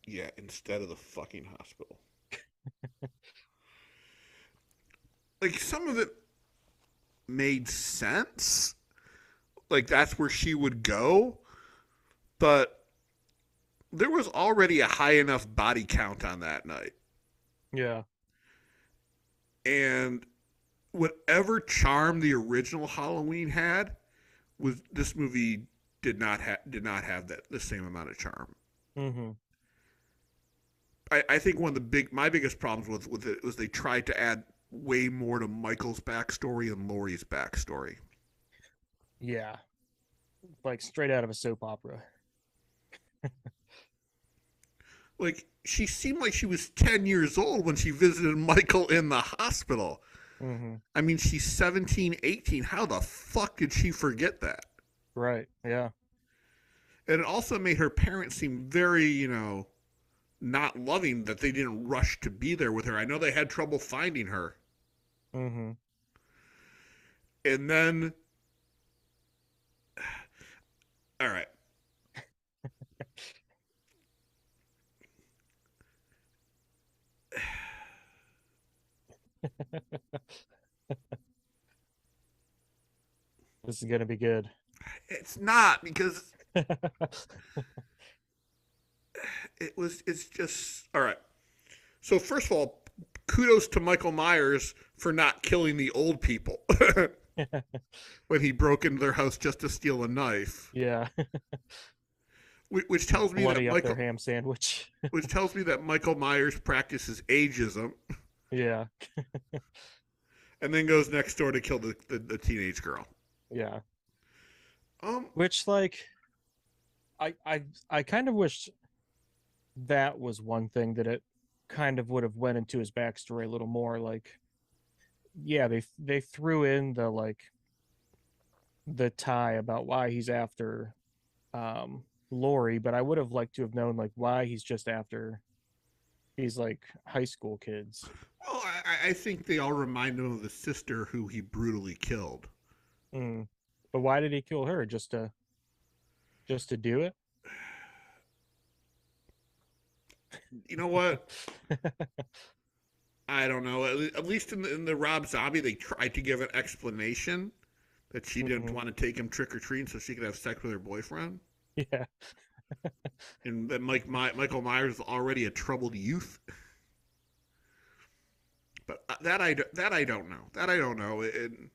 yeah, instead of the fucking hospital. Like, some of it made sense. Like, that's where she would go. But there was already a high enough body count on that night. Yeah. And whatever charm the original Halloween had, was this movie did not have the same amount of charm. Mm-hmm. I think one of my biggest problems with it was they tried to add way more to Michael's backstory and Laurie's backstory. Yeah. Like straight out of a soap opera. Like, she seemed like she was 10 years old when she visited Michael in the hospital. Mm-hmm. I mean, she's 17, 18. How the fuck did she forget that? Right. Yeah. And it also made her parents seem very, not loving that they didn't rush to be there with her. I know they had trouble finding her. Mm-hmm. And then, all right. This is gonna be good. It's not because it's just, all right. So, first of all, kudos to Michael Myers for not killing the old people when he broke into their house just to steal a knife. Yeah. Which tells me that Bloody up their Michael, ham sandwich. which tells me that Michael Myers practices ageism, Yeah. and then goes next door to kill the teenage girl. Yeah. Um, Which like I kind of wish that was one thing that it kind of would have went into his backstory a little more. Like, yeah, they threw in the like the tie about why he's after Laurie, but I would have liked to have known like why he's just after these like high school kids. well, I think they all remind him of the sister who he brutally killed. Mm. But why did he kill her? Just to do it? You know what? I don't know. At least in the Rob Zombie, they tried to give an explanation that she didn't Mhm. want to take him trick or treating so she could have sex with her boyfriend, Yeah. and that Michael Myers is already a troubled youth. But that I don't know. That I don't know. And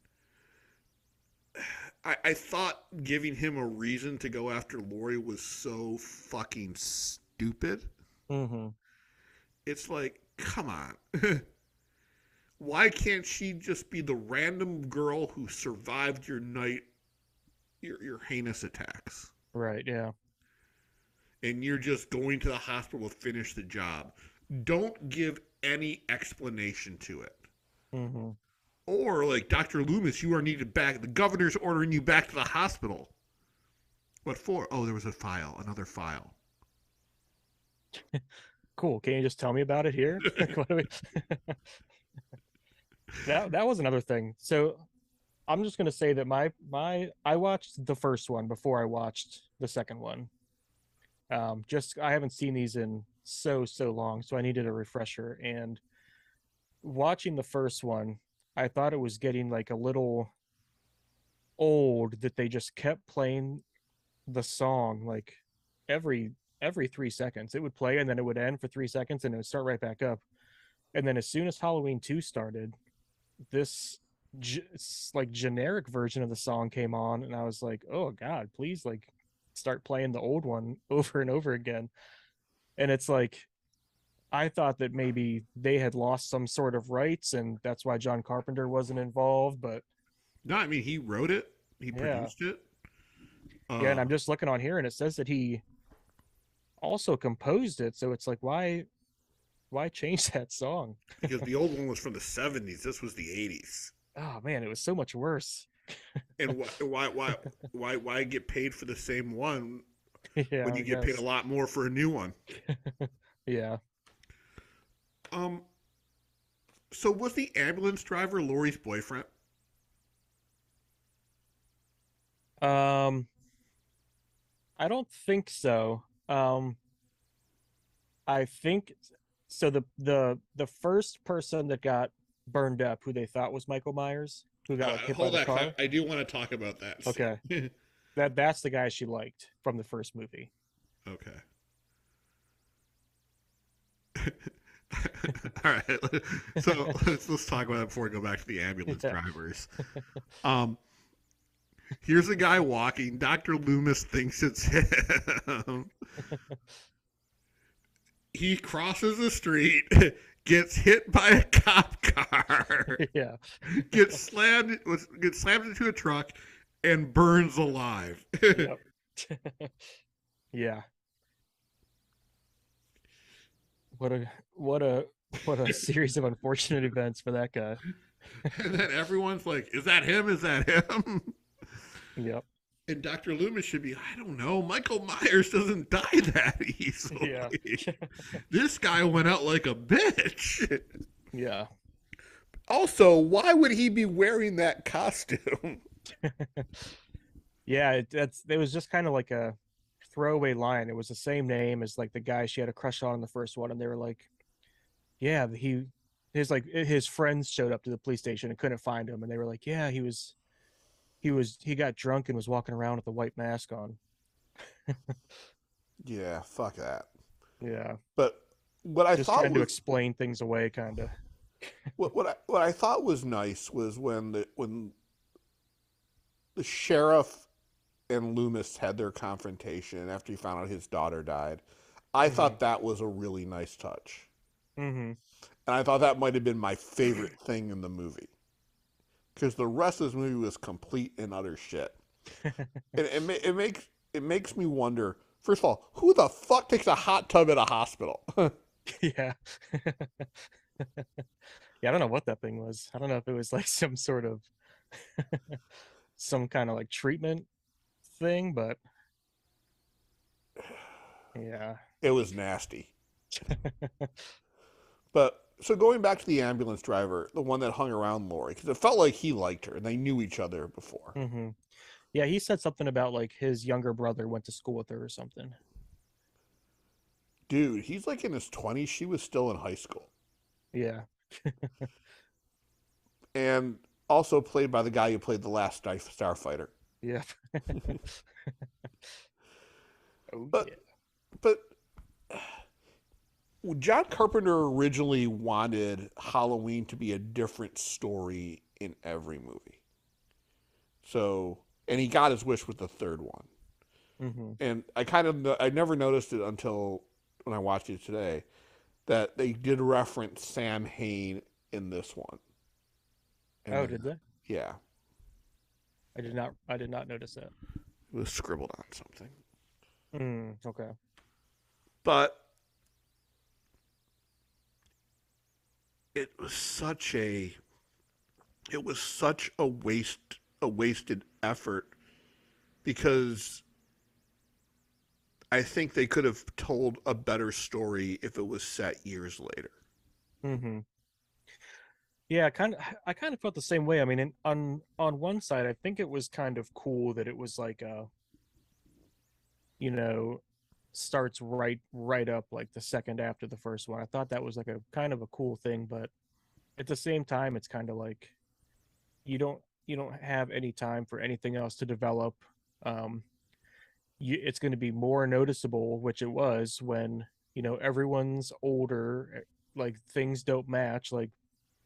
I thought giving him a reason to go after Laurie was so fucking stupid. Hmm. It's like, come on. Why can't she just be the random girl who survived your heinous attacks? Right, yeah. And you're just going to the hospital to finish the job. Don't give any explanation to it. Hmm. Or, like, Dr. Loomis, you are needed back. The governor's ordering you back to the hospital. What for? Oh, there was another file. Cool. Can you just tell me about it here? Like, what do we... that was another thing. So I'm just gonna say that my I watched the first one before I watched the second one. Just I haven't seen these in so long, so I needed a refresher. And watching the first one, I thought it was getting like a little old that they just kept playing the song like every every 3 seconds. It would play and then it would end for 3 seconds and it would start right back up. And then as soon as Halloween 2 started, this like generic version of the song came on, and I was like, oh god, please like start playing the old one over and over again. And it's like I thought that maybe they had lost some sort of rights and that's why John Carpenter wasn't involved, but No, I mean, he wrote it, he yeah. produced it. Yeah, Uh, and I'm just looking on here and it says that he also composed it, so it's like why change that song? because the old one was from the 70s. This was the 80s. Oh man, it was so much worse. And why get paid for the same one Yeah, when I you get paid a guess. lot more for a new one? Yeah. Um, so was the ambulance driver Laurie's boyfriend? Um, I don't think so. I think so. The first person that got burned up, who they thought was Michael Myers, who got like hit by Hold the on, car. I do want to talk about that Okay, scene. that's the guy she liked from the first movie. Okay. All right. So let's talk about that before we go back to the ambulance Yeah. drivers. Um, here's a guy walking. Dr. Loomis thinks it's him. He crosses the street, gets hit by a cop car, Yeah. gets slammed into a truck, and burns alive. Yep. Yeah. What a what a what a series of unfortunate events for that guy. And then everyone's like, "Is that him? Is that him?" Yep. And Dr. Loomis should be, I don't know. Michael Myers doesn't die that Yeah. easily. This guy went out like a bitch. Yeah. Also, why would he be wearing that costume? Yeah, it was just kind of like a throwaway line. It was the same name as like the guy she had a crush on in the first one, and they were like, yeah, his friends showed up to the police station and couldn't find him, and they were like, yeah, he got drunk and was walking around with a white mask on. Yeah, fuck that. Yeah, But what I just thought trying to was explain things away, kind of. what I thought was nice was when the sheriff and Loomis had their confrontation after he found out his daughter died. I Mm-hmm. thought that was a really nice touch. Mm-hmm. And I thought that might have been my favorite thing in the movie. Because the rest of this movie was complete and utter shit. And it makes me wonder, first of all, who the fuck takes a hot tub at a hospital? Yeah. Yeah, I don't know what that thing was. I don't know if it was like some sort of some kind of like treatment thing, but yeah. It was nasty. But so going back to the ambulance driver, the one that hung around Laurie, because it felt like he liked her and they knew each other before. Hmm. Yeah, he said something about like his younger brother went to school with her or something. Dude, he's like in his 20s. She was still in high school. Yeah. And also played by the guy who played the last Starfighter. Yeah. Oh But yeah. but John Carpenter originally wanted Halloween to be a different story in every movie. So, and he got his wish with the third one. Hmm. And I never noticed it until when I watched it today that they did reference Sam Hain in this one. Oh, And did they? yeah, I did not notice that. it was scribbled on something. Mm, okay. But it was such a a wasted effort because I think they could have told a better story if it was set years later. Hmm. Yeah, I kind of felt the same way. I mean, on one side, I think it was kind of cool that it was like you know, starts right up like the second after the first one. I thought that was like a kind of a cool thing, but at the same time, it's kind of like you don't have any time for anything else to develop. Um, it's going to be more noticeable, which it was when everyone's older, like things don't match. Like,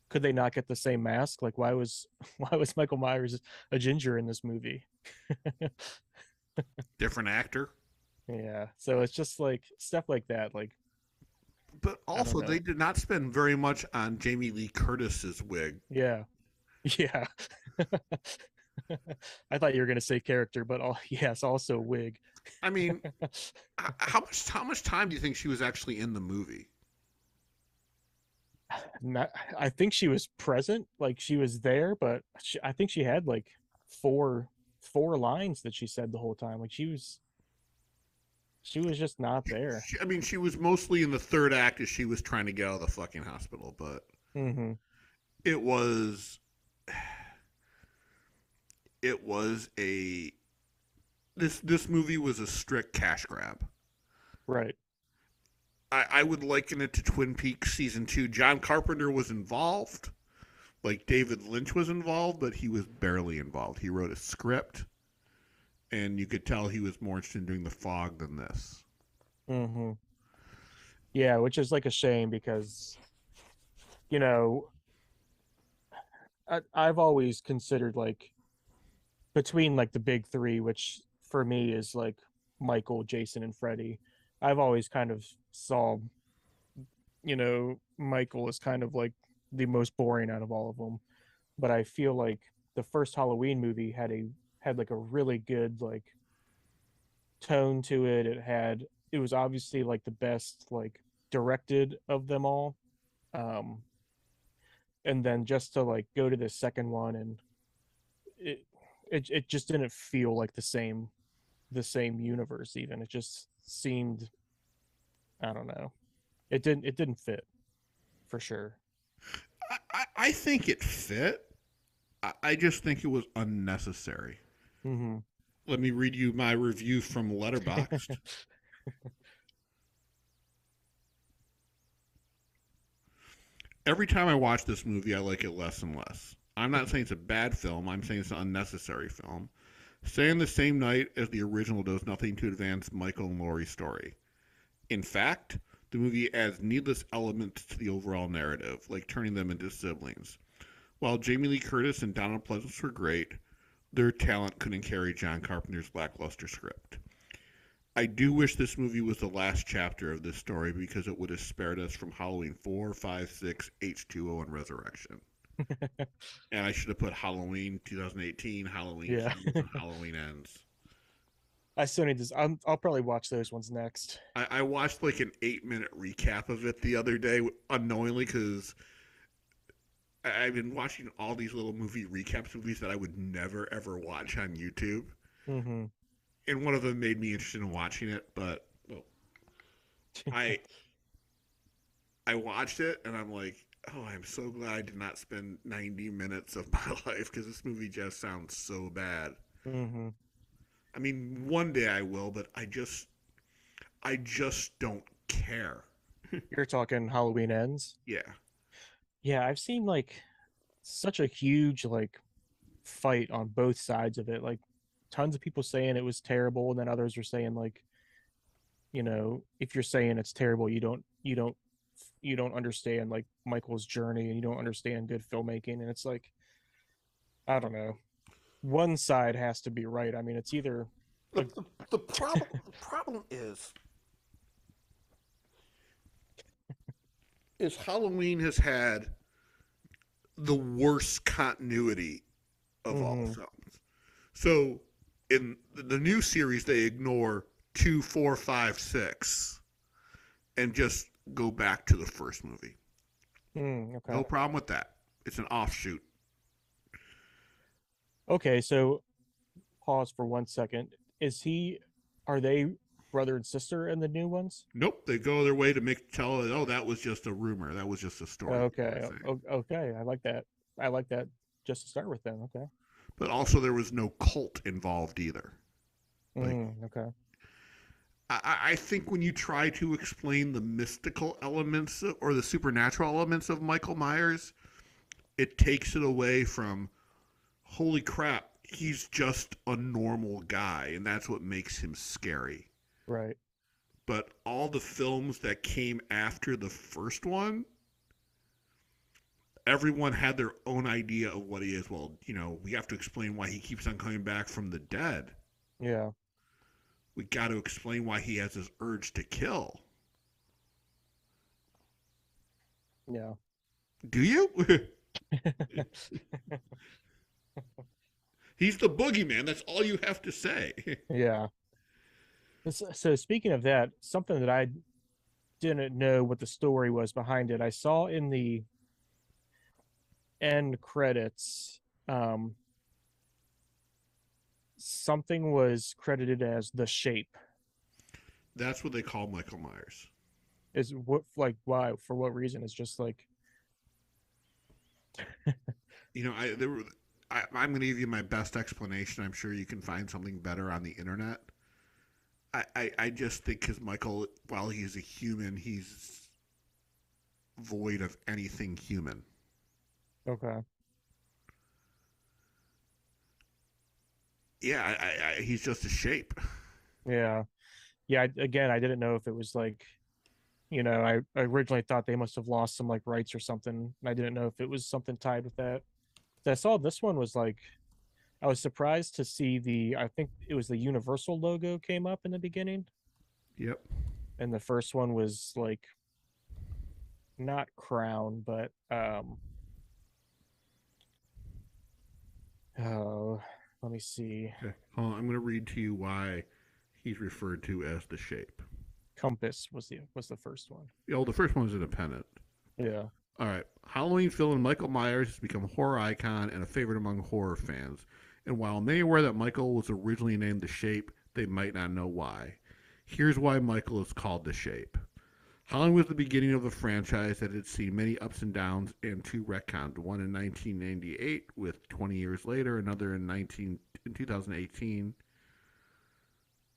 could they not get the same mask? Like, why was Michael Myers a ginger in this movie? Different actor. Yeah, so it's just like stuff like that. Like, But I don't also, they know. did not spend very much on Jamie Lee Curtis's wig. Yeah, yeah. I thought you were gonna say character, but yes, also wig. I mean, how much time do you think she was actually in the movie? Not, I think she was present, like she was there, but I think she had like four four lines that she said the whole time. Like she was just not there. I mean, she was mostly in the third act as she was trying to get out of the fucking hospital, but Hmm. it was it was a this movie was a strict cash grab. Right. I would liken it to Twin Peaks season two. John Carpenter was involved, like David Lynch was involved, but he was barely involved. He wrote a script, and you could tell he was more interested in doing The Fog than this. Hmm. Yeah, which is like a shame because you know I've always considered like between like the big three, which for me is like Michael, Jason, and Freddy. I've always kind of saw Michael is kind of like the most boring out of all of them. But I feel like the first Halloween movie had like a really good like tone to it. It was obviously like the best like directed of them all. Um and then just to like go to the second one, and it it just didn't feel like the same universe. Even it just seemed, I don't know, it didn't fit for sure. I think it fit. I just think it was unnecessary. Mm-hmm. Let me read you my review from Letterboxd. Every time I watch this movie, I like it less and less. I'm not saying it's a bad film. I'm saying it's an unnecessary film. Staying the same night as the original does nothing to advance Michael and Laurie's story. In fact, the movie adds needless elements to the overall narrative, like turning them into siblings. While Jamie Lee Curtis and Donald Pleasance were great, their talent couldn't carry John Carpenter's lackluster script. I do wish this movie was the last chapter of this story because it would have spared us from Halloween 4, 5, 6, H2O, and Resurrection. And I should have put Halloween 2018, Halloween Yeah. Kills, and Halloween Ends. I still need this. I'll probably watch those ones next. I watched like an 8-minute recap of it the other day unknowingly because I've been watching all these little movie recaps movies that I would never ever watch on YouTube. Mm-hmm. And one of them made me interested in watching it, but well, I I watched it and I'm like, oh, I'm so glad I did not spend 90 minutes of my life because this movie just sounds so bad. Mm-hmm. I mean, one day I will, but I just don't care. You're talking Halloween Ends? Yeah. Yeah, I've seen like such a huge like fight on both sides of it. Like tons of people saying it was terrible, and then others are saying like, if you're saying it's terrible, you don't understand like Michael's journey, and you don't understand good filmmaking. And it's like, I don't know. One side has to be right. I mean, it's either The, a the, the problem is Halloween has had the worst continuity of all mhm. films. So in the new series, they ignore 2, 4, 5, 6, and just go back to the first movie. Okay. No problem with that. It's an offshoot. Okay, so pause for 1 second. Are they brother and sister in the new ones? Nope, they go their way to tell it. Oh, that was just a rumor. That was just a story people were Okay. saying. Okay. I like that. I like that just to start with then. Okay. But also, there was no cult involved either. Like, Okay. I think when you try to explain the mystical elements or the supernatural elements of Michael Myers, it takes it away from holy crap, he's just a normal guy, and that's what makes him scary. Right. But all the films that came after the first one, everyone had their own idea of what he is. Well, we have to explain why he keeps on coming back from the dead. Yeah. We got to explain why he has this urge to kill. Yeah. Do you? He's the boogeyman. That's all you have to say. Yeah. So speaking of that, something that I didn't know what the story was behind it, I saw in the end credits, something was credited as the shape. That's what they call Michael Myers. Is what, like, why, for what reason? It's just like, I'm going to give you my best explanation. I'm sure you can find something better on the internet. I just think because Michael, while he's a human, he's void of anything human. okay. Yeah, he's just a shape. Yeah. Yeah. Again, I didn't know if it was like, I originally thought they must have lost some like rights or something. And I didn't know if it was something tied with that. I saw this one was like, I was surprised to see I think it was the Universal logo came up in the beginning. Yep. And the first one was like not crown, but oh, let me see. Okay. Hold on, I'm going to read to you why he's referred to as the shape. Compass was the first one. The first one was independent. Yeah. All right. Halloween villain Michael Myers has become a horror icon and a favorite among horror fans. And while many are aware that Michael was originally named The Shape, they might not know why. Here's why Michael is called The Shape. Halloween was the beginning of the franchise that had seen many ups and downs and two retcons. One in 1998, with 20 years later, another in 2018,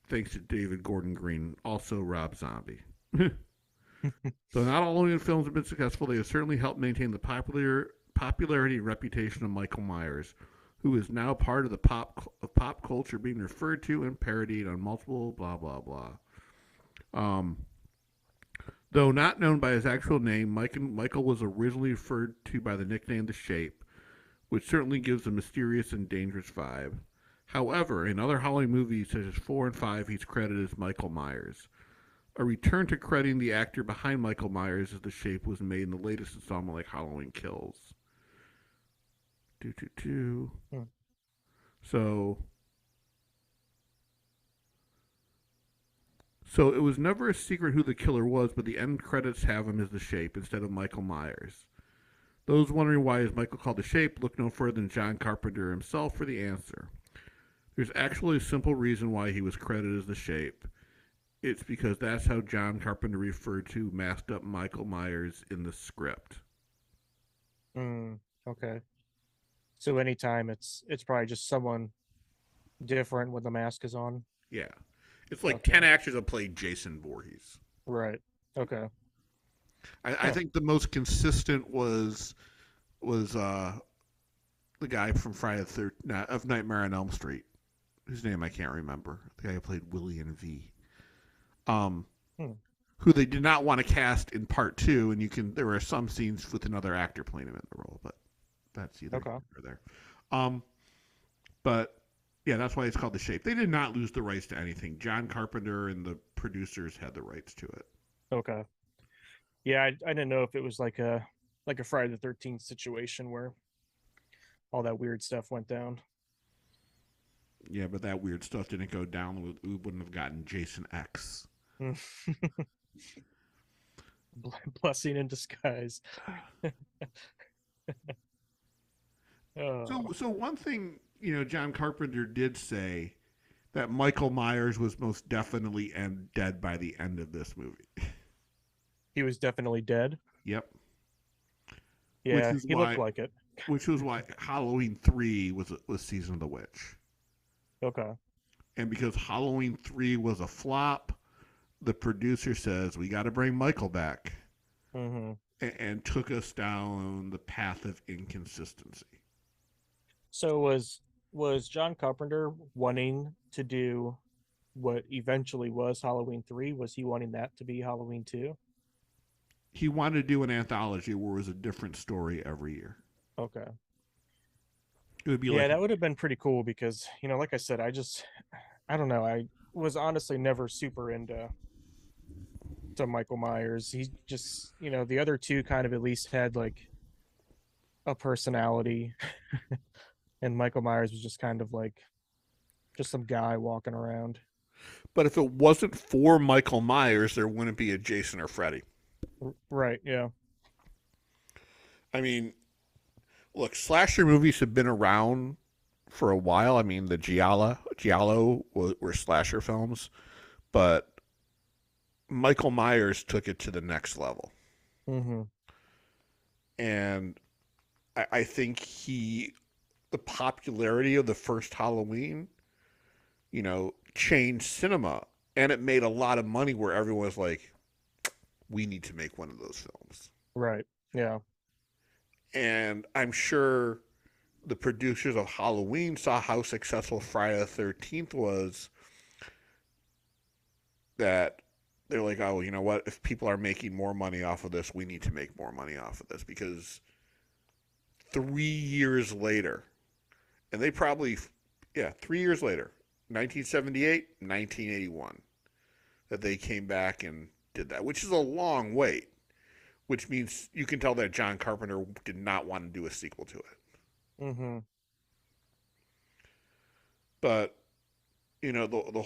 thanks to David Gordon Green, also Rob Zombie. So not all Halloween films have been successful. They have certainly helped maintain the popularity and reputation of Michael Myers, who is now part of the pop culture, being referred to and parodied on multiple blah blah blah. Though not known by his actual name, Michael was originally referred to by the nickname The Shape, which certainly gives a mysterious and dangerous vibe. However, in other Halloween movies such as 4 and 5, he's credited as Michael Myers. A return to crediting the actor behind Michael Myers as The Shape was made in the latest installment, like Halloween Kills. Hmm. So it was never a secret who the killer was, but the end credits have him as The Shape instead of Michael Myers. Those wondering why is Michael called The Shape, look no further than John Carpenter himself for the answer. There's actually a simple reason why he was credited as The Shape. It's because that's how John Carpenter referred to masked up Michael Myers in the script. Okay. So anytime it's probably just someone different when the mask is on. Yeah. It's like Okay. 10 actors have played Jason Voorhees. Right. Okay. I Huh. think the most consistent was the guy from Friday the 13th of Nightmare on Elm Street, whose name I can't remember. The guy who played Willie and V. Um, Hmm. who they did not want to cast in part two, and there were some scenes with another actor playing him in the role, but that's either Okay. here or there. Um, but yeah, that's why it's called The Shape. They did not lose the rights to anything. John Carpenter and the producers had the rights to it. Okay. Yeah, I didn't know if it was like a Friday the 13th situation where all that weird stuff went down. Yeah, but that weird stuff didn't go down. We wouldn't have gotten Jason X. Blessing in disguise. So, Oh, so one thing John Carpenter did say that Michael Myers was most definitely dead by the end of this movie. he was definitely dead. Yep. Which Yeah, is he looked why, like it. Halloween 3 was Season of the Witch, Okay. and because Halloween 3 was a flop, the producer says we got to bring Michael back, hmm and took us down the path of inconsistency. So was John Carpenter wanting to do what eventually was Halloween 3? Was he wanting that to be Halloween 2? He wanted to do an anthology where it was a different story every year. Okay. It would be Yeah, like, that would have been pretty cool because, like I said, I don't know, I was honestly never super into to Michael Myers. He just, the other two kind of at least had like a personality, and Michael Myers was just kind of like just some guy walking around. but if it wasn't for Michael Myers, there wouldn't be a Jason or Freddy. Right, yeah. I mean, look, slasher movies have been around for a while. I mean, the Giallo were slasher films, but Michael Myers took it to the next level, hmm and I think the popularity of the first Halloween, changed cinema, and it made a lot of money where everyone was like, we need to make one of those films. Right. Yeah. And I'm sure the producers of Halloween saw how successful Friday the 13th was, that they're like, oh, you know what? If people are making more money off of this, we need to make more money off of this, because 3 years later, and they probably, yeah, 3 years later, 1978, 1981, that they came back and did that, which is a long wait, which means you can tell that John Carpenter did not want to do a sequel to it. hmm But the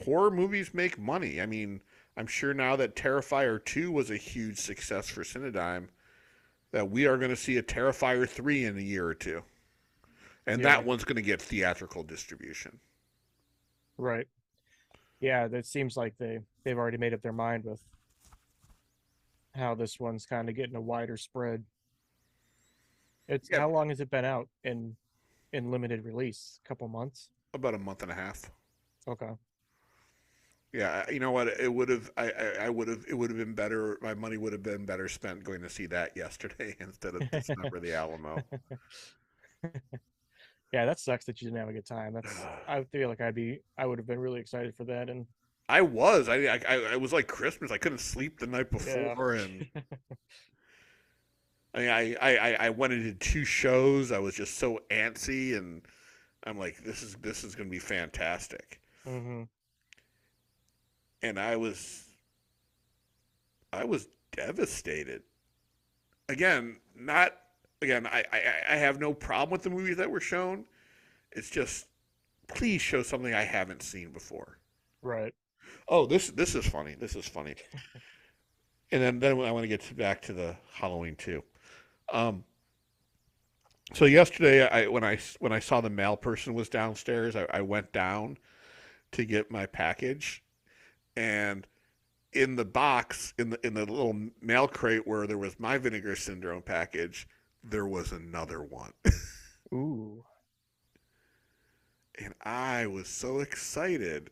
horror movies make money. I mean, I'm sure now that Terrifier 2 was a huge success for Cinedigm, that we are going to see a Terrifier 3 in a year or two. And Yeah, that one's going to get theatrical distribution. right. Yeah, that seems like they've already made up their mind with how this one's kind of getting a wider spread. It's Yeah, how long has it been out in limited release? A couple months. about a month and a half. Okay. Yeah, you know what? It would have. I would have. It would have been better. My money would have been better spent going to see that yesterday instead of Dismember the Alamo. Yeah, that sucks that you didn't have a good time. That's I feel like I would have been really excited for that. And I was. I was like Christmas. I couldn't sleep the night yeah. before, and I went into two shows. I was just so antsy, and I'm like, this is going to be fantastic. Hmm. And I was devastated. Again, not again. I have no problem with the movies that were shown. It's just please show something I haven't seen before. Right. Oh, this is funny. This is funny. And then I want to get back to the Halloween too. Um, so yesterday, when I saw the mail person was downstairs, I went down to get my package, and in the box, in the little mail crate where there was my Vinegar Syndrome package, there was another one, Ooh. and I was so excited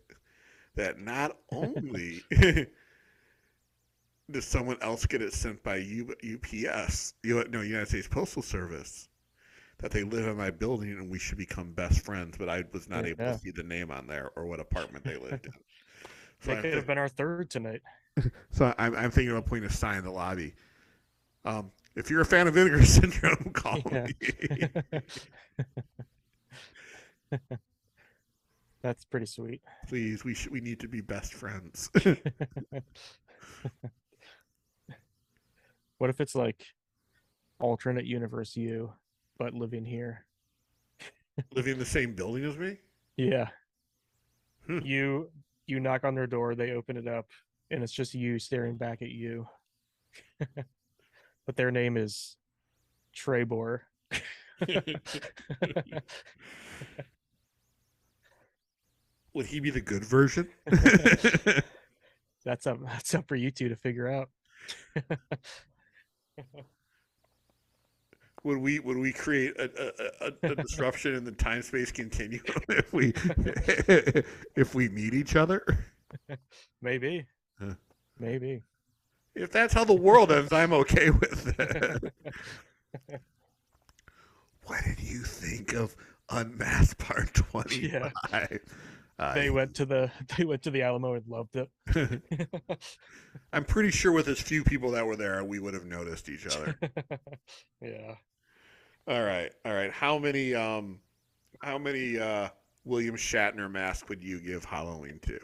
that not only does someone else get it sent by UPS, United States Postal Service, that they live in my building and we should become best friends, but I was not able to Yeah. see the name on there or what apartment they lived in. So They could have been our third tonight. I'm thinking about putting a sign in the lobby. If you're a fan of Vinegar Syndrome, call Yeah. me. That's pretty sweet. Please, we need to be best friends. What if it's like alternate universe you, but living here? Living in the same building as me? Yeah. Hmm. You you knock on their door, they open it up, and it's just you staring back at you. But their name is Trebor. Would he be the good version? That's up for you two to figure out. Would we create a disruption in the time space continuum if we meet each other? Maybe. Huh. Maybe. If that's how the world ends, I'm okay with it. What did you think of Unmasked Part 25? Yeah. They went to the Alamo and loved it. I'm pretty sure with as few people that were there, we would have noticed each other. Yeah. All right, all right. How many William Shatner masks would you give Halloween to?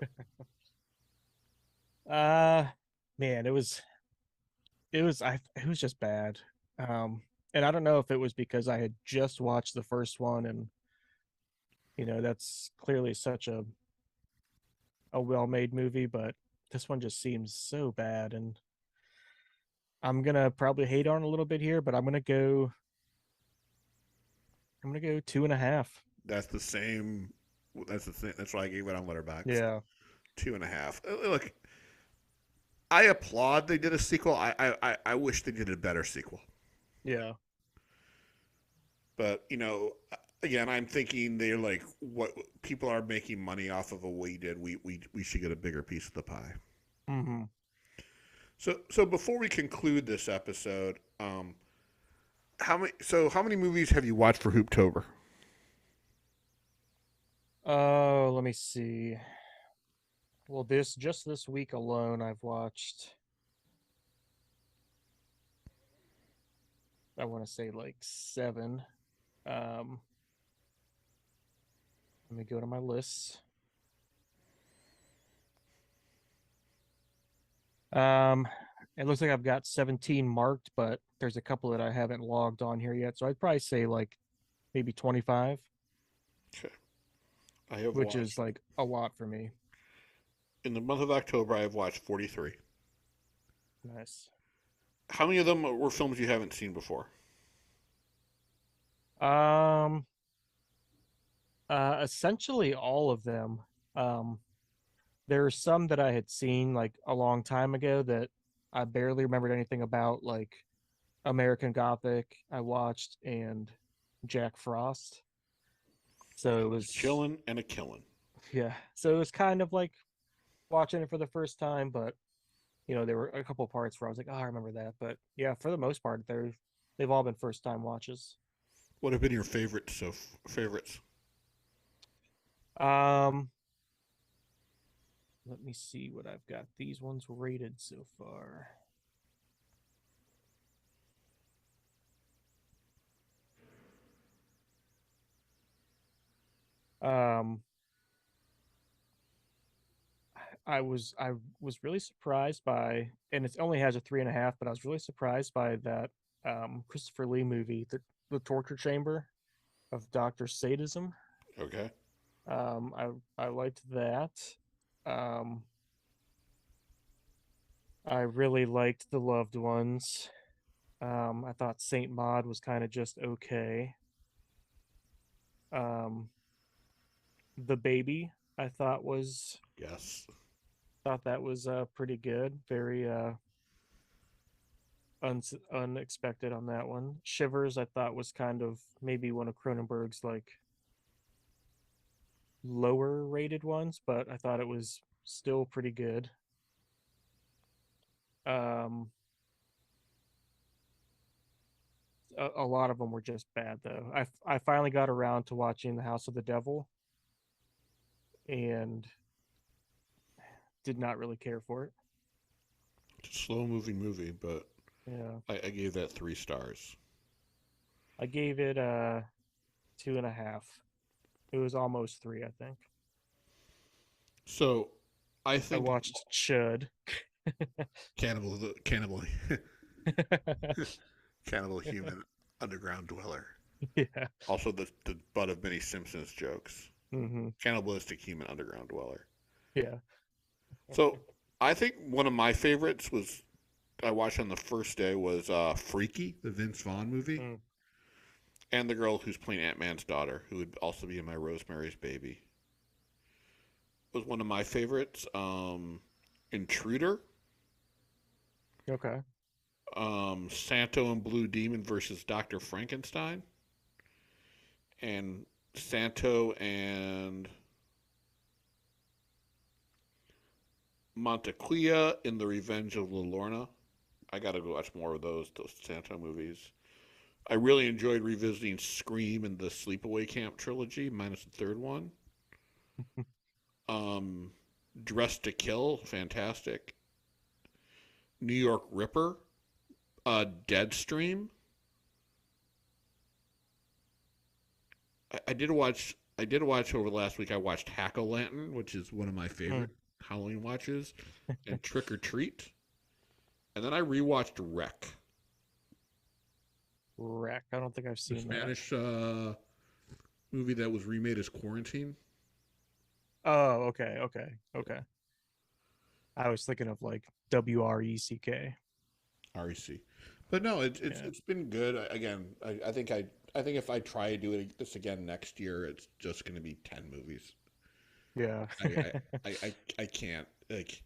Man, it was just bad. And I don't know if it was because I had just watched the first one, and that's clearly such a well-made movie, but this one just seems so bad. And I'm gonna probably hate on it a little bit here, but I'm gonna go 2.5. That's the same. That's the thing. That's what I gave it on Letterboxd. Yeah. 2.5. Look, I applaud they did a sequel. I wish they did a better sequel. Yeah. But again, I'm thinking they're like, what people are making money off of what we did. We should get a bigger piece of the pie. Mm-hmm. So before we conclude this episode, how many movies have you watched for Hooptober? Oh, let me see. Well, just this week alone, I've watched, I want to say like 7. Um, Let me go to my list. Um, it looks like I've got 17 marked, but there's a couple that I haven't logged on here yet. So I'd probably say like maybe 25, Okay. I have which watched is like a lot for me. in the month of October. I have watched 43. Nice. How many of them were films you haven't seen before? Um, Essentially all of them. Um, there are some that I had seen like a long time ago that I barely remembered anything about, like American Gothic I watched and Jack Frost. So it That was was, chilling and a killing. yeah. So it was kind of like watching it for the first time, but there were a couple parts where I was like, oh, I remember that. But yeah, for the most part, they've all been first time watches. What have been your favorites? Favorites. Um, Let me see what I've got. These ones rated so far. Um, I was really surprised by, and it only has a 3.5, but I was really surprised by that Christopher Lee movie, the Torture Chamber of Doctor Sadism. Okay. I liked that. Um, I really liked The Loved Ones. I thought Saint Maud was kind of just okay. Um, The Baby, I Yes. thought that was pretty good. Very unexpected on that one. Shivers, I thought was kind of maybe one of Cronenberg's like lower rated ones, but I thought it was still pretty good. Um, a lot of them were just bad though. I finally got around to watching The House of the Devil and did not really care for it. It's a slow moving movie, but Yeah, I gave that 3 stars. I gave it a 2.5. It was almost three, I think. So I I think watched Chud. cannibal cannibal human underground dweller. Yeah. Also the butt of many Simpsons jokes. Hmm. Cannibalistic human underground dweller. Yeah. So I think one of my favorites was I watched on the first day was Freaky, the Vince Vaughn movie, Mm. and the girl who's playing Ant Man's daughter, who would also be in my Rosemary's Baby, was one of my favorites. Intruder, Okay. Santo and Blue Demon versus Dr. Frankenstein, and Santo and Montequia in The Revenge of La Lorna. I got to go watch more of those Santo movies. I really enjoyed revisiting Scream and the Sleepaway Camp trilogy, minus the third one. Um, Dressed to Kill, fantastic. New York Ripper, Deadstream. I did watch. I did watch over the last week. I watched Hack O Lantern, which is one of my Mm. favorite Halloween watches, and Trick or Treat. And then I rewatched Wreck, Wreck. I don't think I've the seen that. Spanish movie that was remade as Quarantine. Oh, okay, okay, okay. I was thinking of like WRECK. REC. But no, Yeah. it's been good. I think if I try to do this again next year, it's just going to be 10 movies. Yeah. I I, I can't like.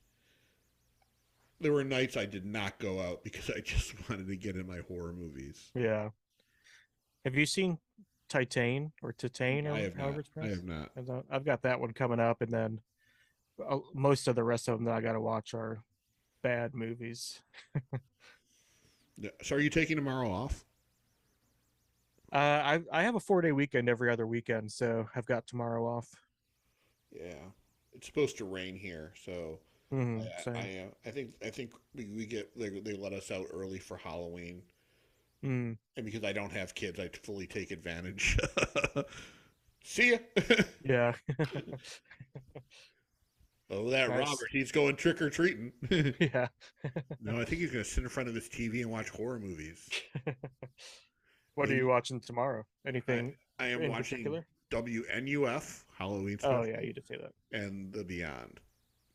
There were nights I did not go out because I just wanted to get in my horror movies. Yeah. Have you seen Titan or Titane I or have however not. it's I pronounced? have not. I've got that one coming up, and then most of the rest of them that I got to watch are bad movies. Yeah. So are you taking tomorrow off? I have a 4-day weekend every other weekend, so I've got tomorrow off. Yeah. It's supposed to rain here, so Same. I think we get they let us out early for Halloween, Mm, and because I don't have kids, I fully take advantage. See ya. yeah. Oh, that Nice. Robert, he's going trick or treating. Yeah. No, I think he's going to sit in front of his TV and watch horror movies. What are you Maybe watching tomorrow? I Anything I am in watching particular? WNUF Halloween Oh special yeah, you did say that. and The Beyond.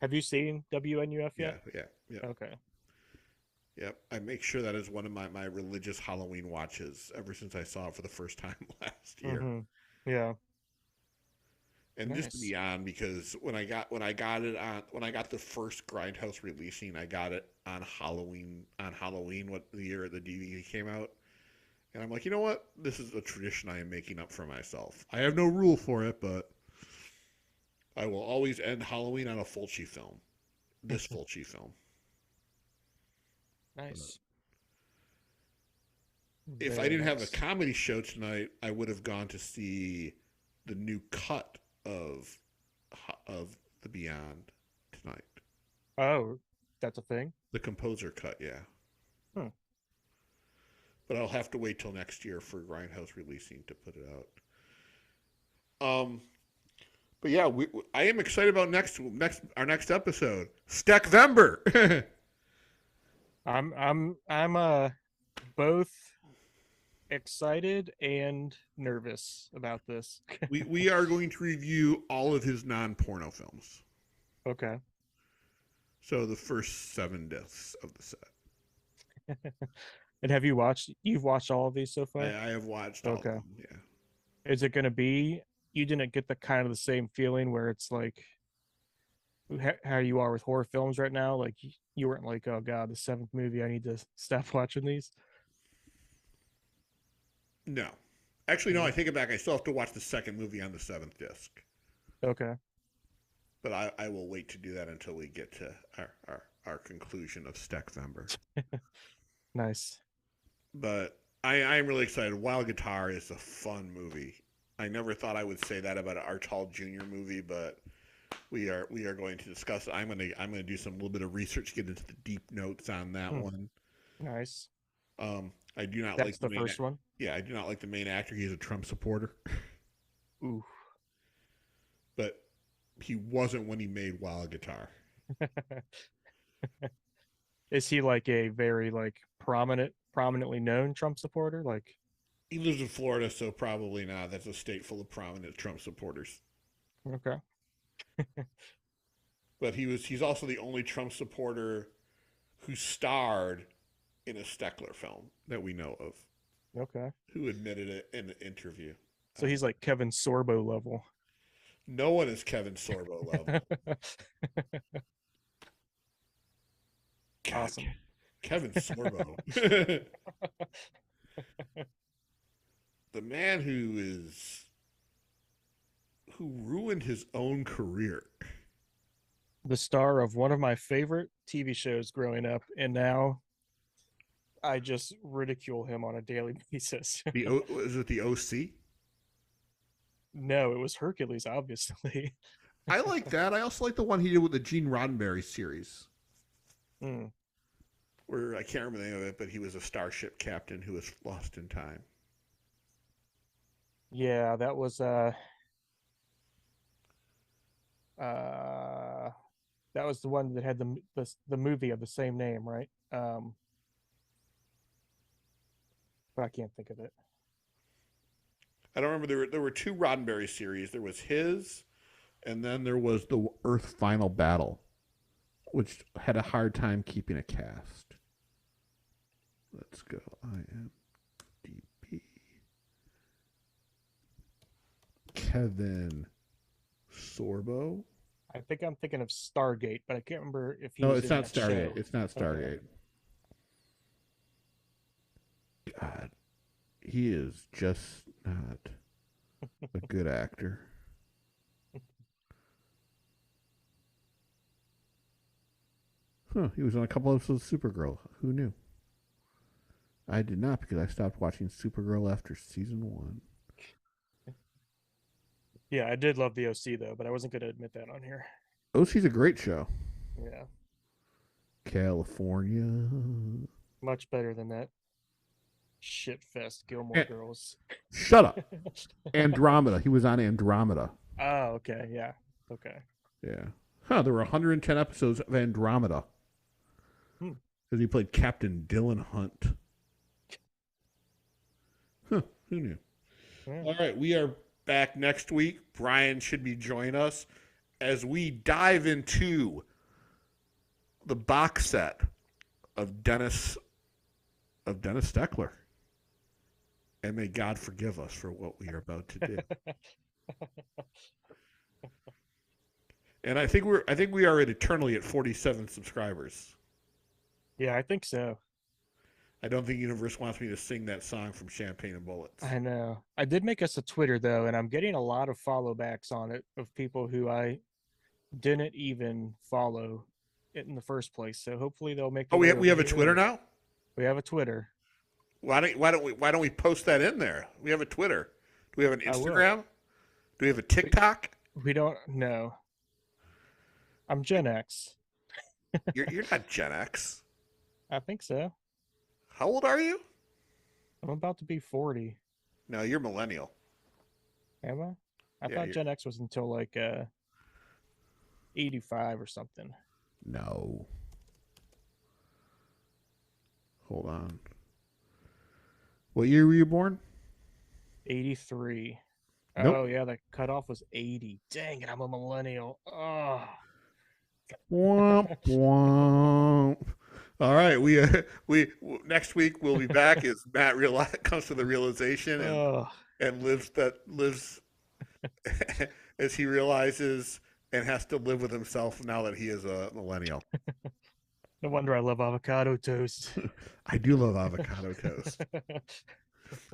Have you seen WNUF Yeah, yet? yeah, yeah. Okay. Yep. I make sure that is one of my religious Halloween watches ever since I saw it for the first time last year. Mm-hmm. Yeah. And just to Nice. be on, because when I got the first Grindhouse releasing, I got it on Halloween, what the year the DVD came out. And I'm like, you know what? This is a tradition I am making up for myself. I have no rule for it, but I will always end Halloween on a Fulci film. This Fulci film. But Nice. if I Very didn't have a nice. comedy show tonight, I would have gone to see the new cut of The Beyond tonight. Oh, that's a thing. The composer cut, yeah. Hmm. But I'll have to wait till next year for Grindhouse releasing to put it out. But yeah, I am excited about our next episode, Steckvember. I'm both excited and nervous about this. we are going to review all of his non-porno films. Okay. So the first 7 discs of the set. And you've watched all of these so I far? have watched all of Okay. them. Yeah. Is it going to be, you didn't get the kind of the same feeling where it's like how you are with horror films right now? Like you weren't like, oh God, the seventh movie, I need to stop watching these. No. Actually, no, I No. take it back. I still have to watch the second movie on the 7th disc. Okay. But I will wait to do that until we get to our conclusion of Steckvember. Nice. But I am really excited. Wild Guitar is a fun movie. I never thought I would say that about an Arch Hall Jr. movie, but we are going to discuss it. I'm gonna do some little bit of research, get into the deep notes on that one. Nice. I do not That's like the first one. Yeah, I do not like the main actor. He's a Trump supporter, Ooh. but he wasn't when he made Wild Guitar. Is he like a very like prominently known Trump supporter? Like, He lives in Florida, so probably not. That's a state full of prominent Trump supporters. okay. But he's also the only Trump supporter who starred in a Steckler film that we know of, Okay. who admitted it in the interview. So he's like Kevin Sorbo level. No one is Kevin Sorbo level. God, Awesome. Kevin Sorbo. The man who ruined his own career. The star of one of my favorite TV shows growing up, and now I just ridicule him on a daily basis. Is it the OC? No, it was Hercules, obviously. I like that. I also like the one he did with the Gene Roddenberry series, Hmm. where I can't remember the name of it, but he was a starship captain who was lost in time. Yeah, that was uh that was the one that had the movie of the same name, right? But I can't think of it. I don't remember. There were 2 Roddenberry series. There was his, and then there was the Earth Final Battle, which had a hard time keeping a cast. Let's go. IMDb. Kevin Sorbo. I think I'm thinking of Stargate, but I can't remember if he No, was it's in not that Stargate. show. It's not Okay. Stargate. God, he is just not a good actor. Huh, he was on a couple episodes of Supergirl. Who knew? I did not, because I stopped watching Supergirl after season 1. Yeah, I did love the OC though, but I wasn't going to admit that on here. OC's a great show. Yeah, California. much better than that shit fest Gilmore Eh, Girls. Shut up. Andromeda. He was on Andromeda. Oh, okay, yeah, okay. Yeah. Huh, there were 110 episodes of Andromeda. Hmm. Because he played Captain Dylan Hunt. Huh, who knew? Yeah. All right, we are back next week. Brian should be joining us as we dive into the box set of Dennis Steckler. And may God forgive us for what we are about to do. And I think we are eternally at 47 subscribers. Yeah, I think so. I don't think Universe wants me to sing that song from Champagne and Bullets. I know. I did make us a Twitter though, and I'm getting a lot of follow backs on it of people who I didn't even follow it in the first place. So hopefully they'll make Oh, their way we over have a here. Twitter now? We have a Twitter. Why don't we post that in there? We have a Twitter. Do we have an Instagram? Do we have a TikTok? We don't know. I'm Gen X. You're not Gen X. I think so. How old are you? I'm about to be 40. No, you're millennial. Am I? I Yeah, thought Gen X was until like 85 or something. No. Hold on. What year were you born? 83. Nope. Oh yeah, the cutoff was 80. Dang it, I'm a millennial. Oh. Womp womp. All right, we next week we'll be back as Matt comes to the realization and lives as he realizes and has to live with himself now that he is a millennial. No wonder I love avocado toast. I do love avocado toast.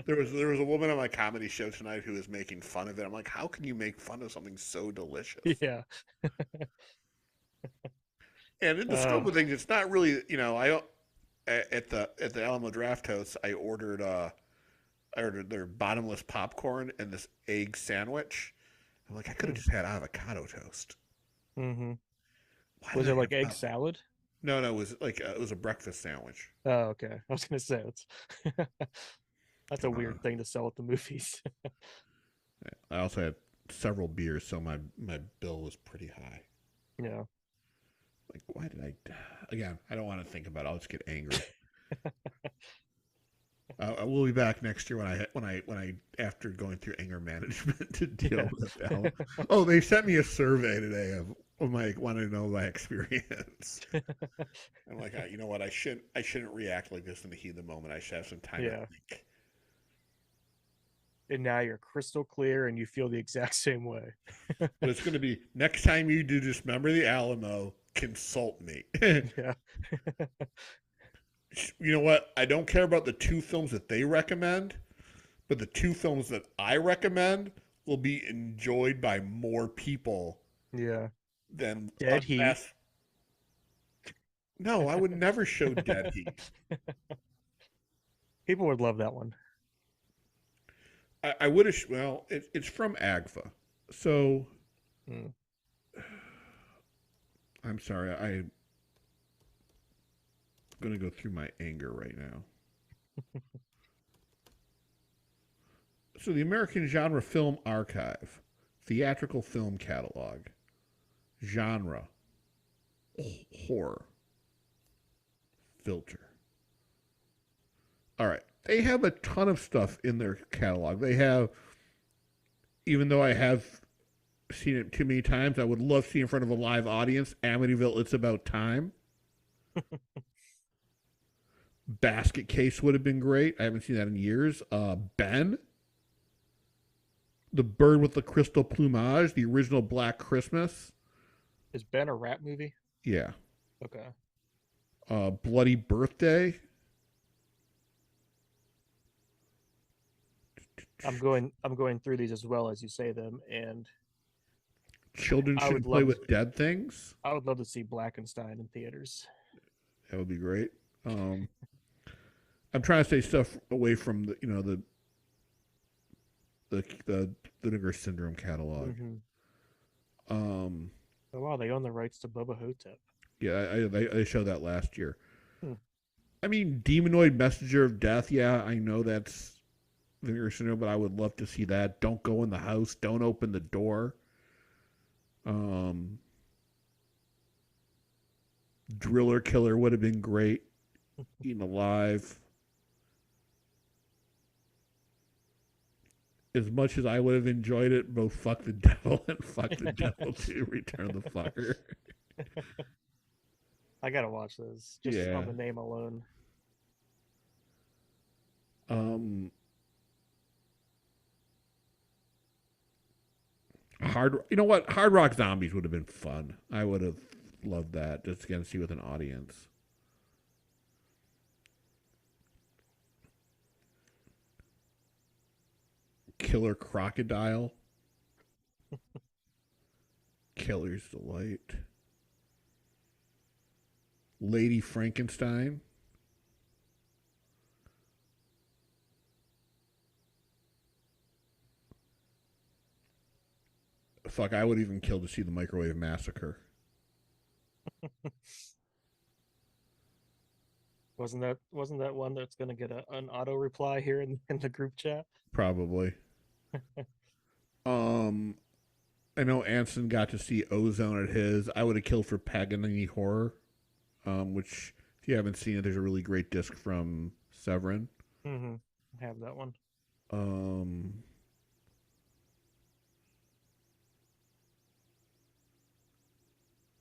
There was a woman on my comedy show tonight who was making fun of it. I'm like, how can you make fun of something so delicious? Yeah. And in the scope of things, it's not really, I at the Alamo Draft House, I ordered their bottomless popcorn and this egg sandwich. I'm like, I could have just had avocado toast. Mm-hmm. Was it like egg salad? No, it was like it was a breakfast sandwich. Oh, okay. I was gonna say that's a weird thing to sell at the movies. I also had several beers, so my bill was pretty high. Yeah. Like, why did I? Again, I don't want to think about it. I'll just get angry. I will be back next year when I after going through anger management to deal with that. Oh, they sent me a survey today of wanting to know my experience. I'm like, you know what? I shouldn't react like this in the heat of the moment. I should have some time to think. And now you're crystal clear and you feel the exact same way. But it's going to be next time you do Dismember the Alamo, consult me. Yeah. You know what? I don't care about the 2 films that they recommend, but the 2 films that I recommend will be enjoyed by more people. Yeah. Than Dead Heat. No, I would never show Dead Heat. People would love that one. I would have. Well, it's from AGFA, so I'm sorry. I'm going to go through my anger right now. So the American Genre Film Archive, theatrical film catalog, genre, horror, filter. All right. They have a ton of stuff in their catalog. They have, even though I have seen it too many times, I would love to see in front of a live audience, Amityville, It's About Time. Basket Case would have been great. I haven't seen that in years. Ben. The Bird with the Crystal Plumage, the original Black Christmas. Is Ben a rap movie? Yeah. Okay. Bloody Birthday. I'm going through these as well as you say them, and Children Should Play with Dead Things. I would love to see Blackenstein in theaters. That would be great. I'm trying to stay stuff away from the Vinegar Syndrome catalog. Mm-hmm. Oh wow, they own the rights to Bubba Hotep. Yeah, they showed that last year. I mean, Demonoid Messenger of Death. Yeah, I know that's Vinegar Syndrome, but I would love to see that. Don't Go in the House. Don't Open the Door. Driller Killer would have been great. Eaten Alive. As much as I would have enjoyed it, both Fuck the Devil and Fuck the Devil 2, Return of the Fucker. I gotta watch this just Yeah. on the name alone. Um, You know what? Hard Rock Zombies would have been fun. I would have loved that just again see with an audience. Killer Crocodile. Killer's Delight. Lady Frankenstein. Fuck, I would even kill to see the Microwave Massacre. Wasn't that one that's gonna get an auto reply here in the group chat? Probably. Um, I know Anson got to see Ozone at his. I would have killed for Paganini Horror, which if you haven't seen it, there's a really great disc from Severin. Mm-hmm. I have that one. Um,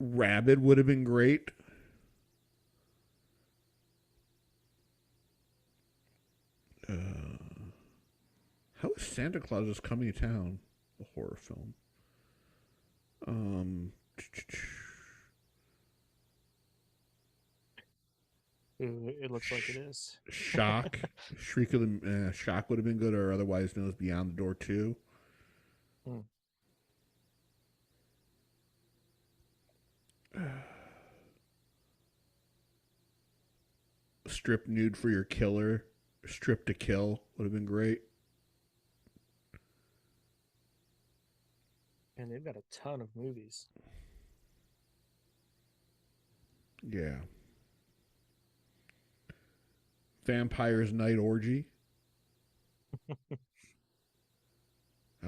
Rabid would have been great. How is Santa Claus is Coming to Town a horror film? Um, Ooh, it looks like it is. Shock, Shriek of the Shock would have been good, or otherwise known as Beyond the Door 2. Hmm. Strip Nude for Your Killer, Strip to Kill would have been great. And they've got a ton of movies. Yeah. Vampire's Night Orgy. I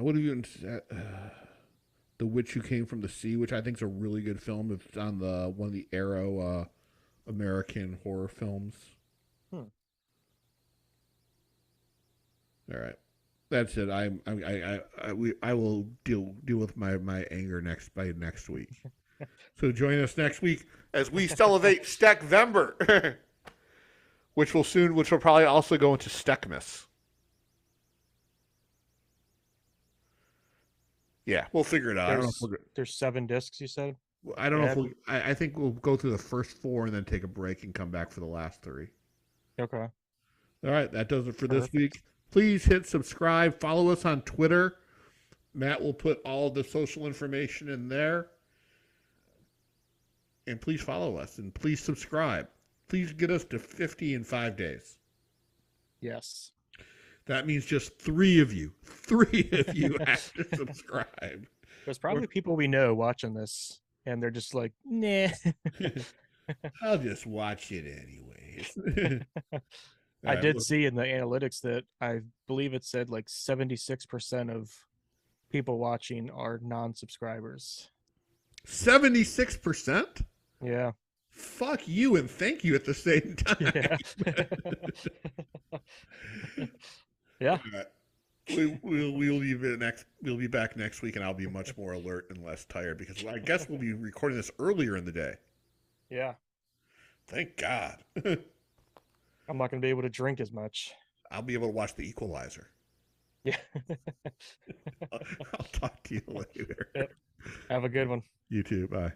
would have even said The Witch Who Came from the Sea, which I think is a really good film. It's on the one of the Arrow American horror films. Hmm. All right, that's it. I will deal with my anger next week. So join us next week as we celebrate Steckvember, which will probably also go into Steckmas. Yeah, we'll figure it out. I don't know if there's 7 discs, you said? I don't know if I think we'll go through the first 4 and then take a break and come back for the last 3. Okay. All right, that does it for this week. Please hit subscribe. Follow us on Twitter. Matt will put all the social information in there. And please follow us and please subscribe. Please get us to 50 in 5 days. Yes. That means just 3 of you. 3 of you have to subscribe. There's probably people we know watching this, and they're just like, nah. I'll just watch it anyways. I did see in the analytics that I believe it said like 76% of people watching are non-subscribers. 76%? Yeah. Fuck you and thank you at the same time. Yeah. We'll be back next week, and I'll be much more alert and less tired because I guess we'll be recording this earlier in the day. Yeah. Thank God. I'm not going to be able to drink as much. I'll be able to watch The Equalizer. Yeah. I'll talk to you later. Yep. Have a good one. You too. Bye.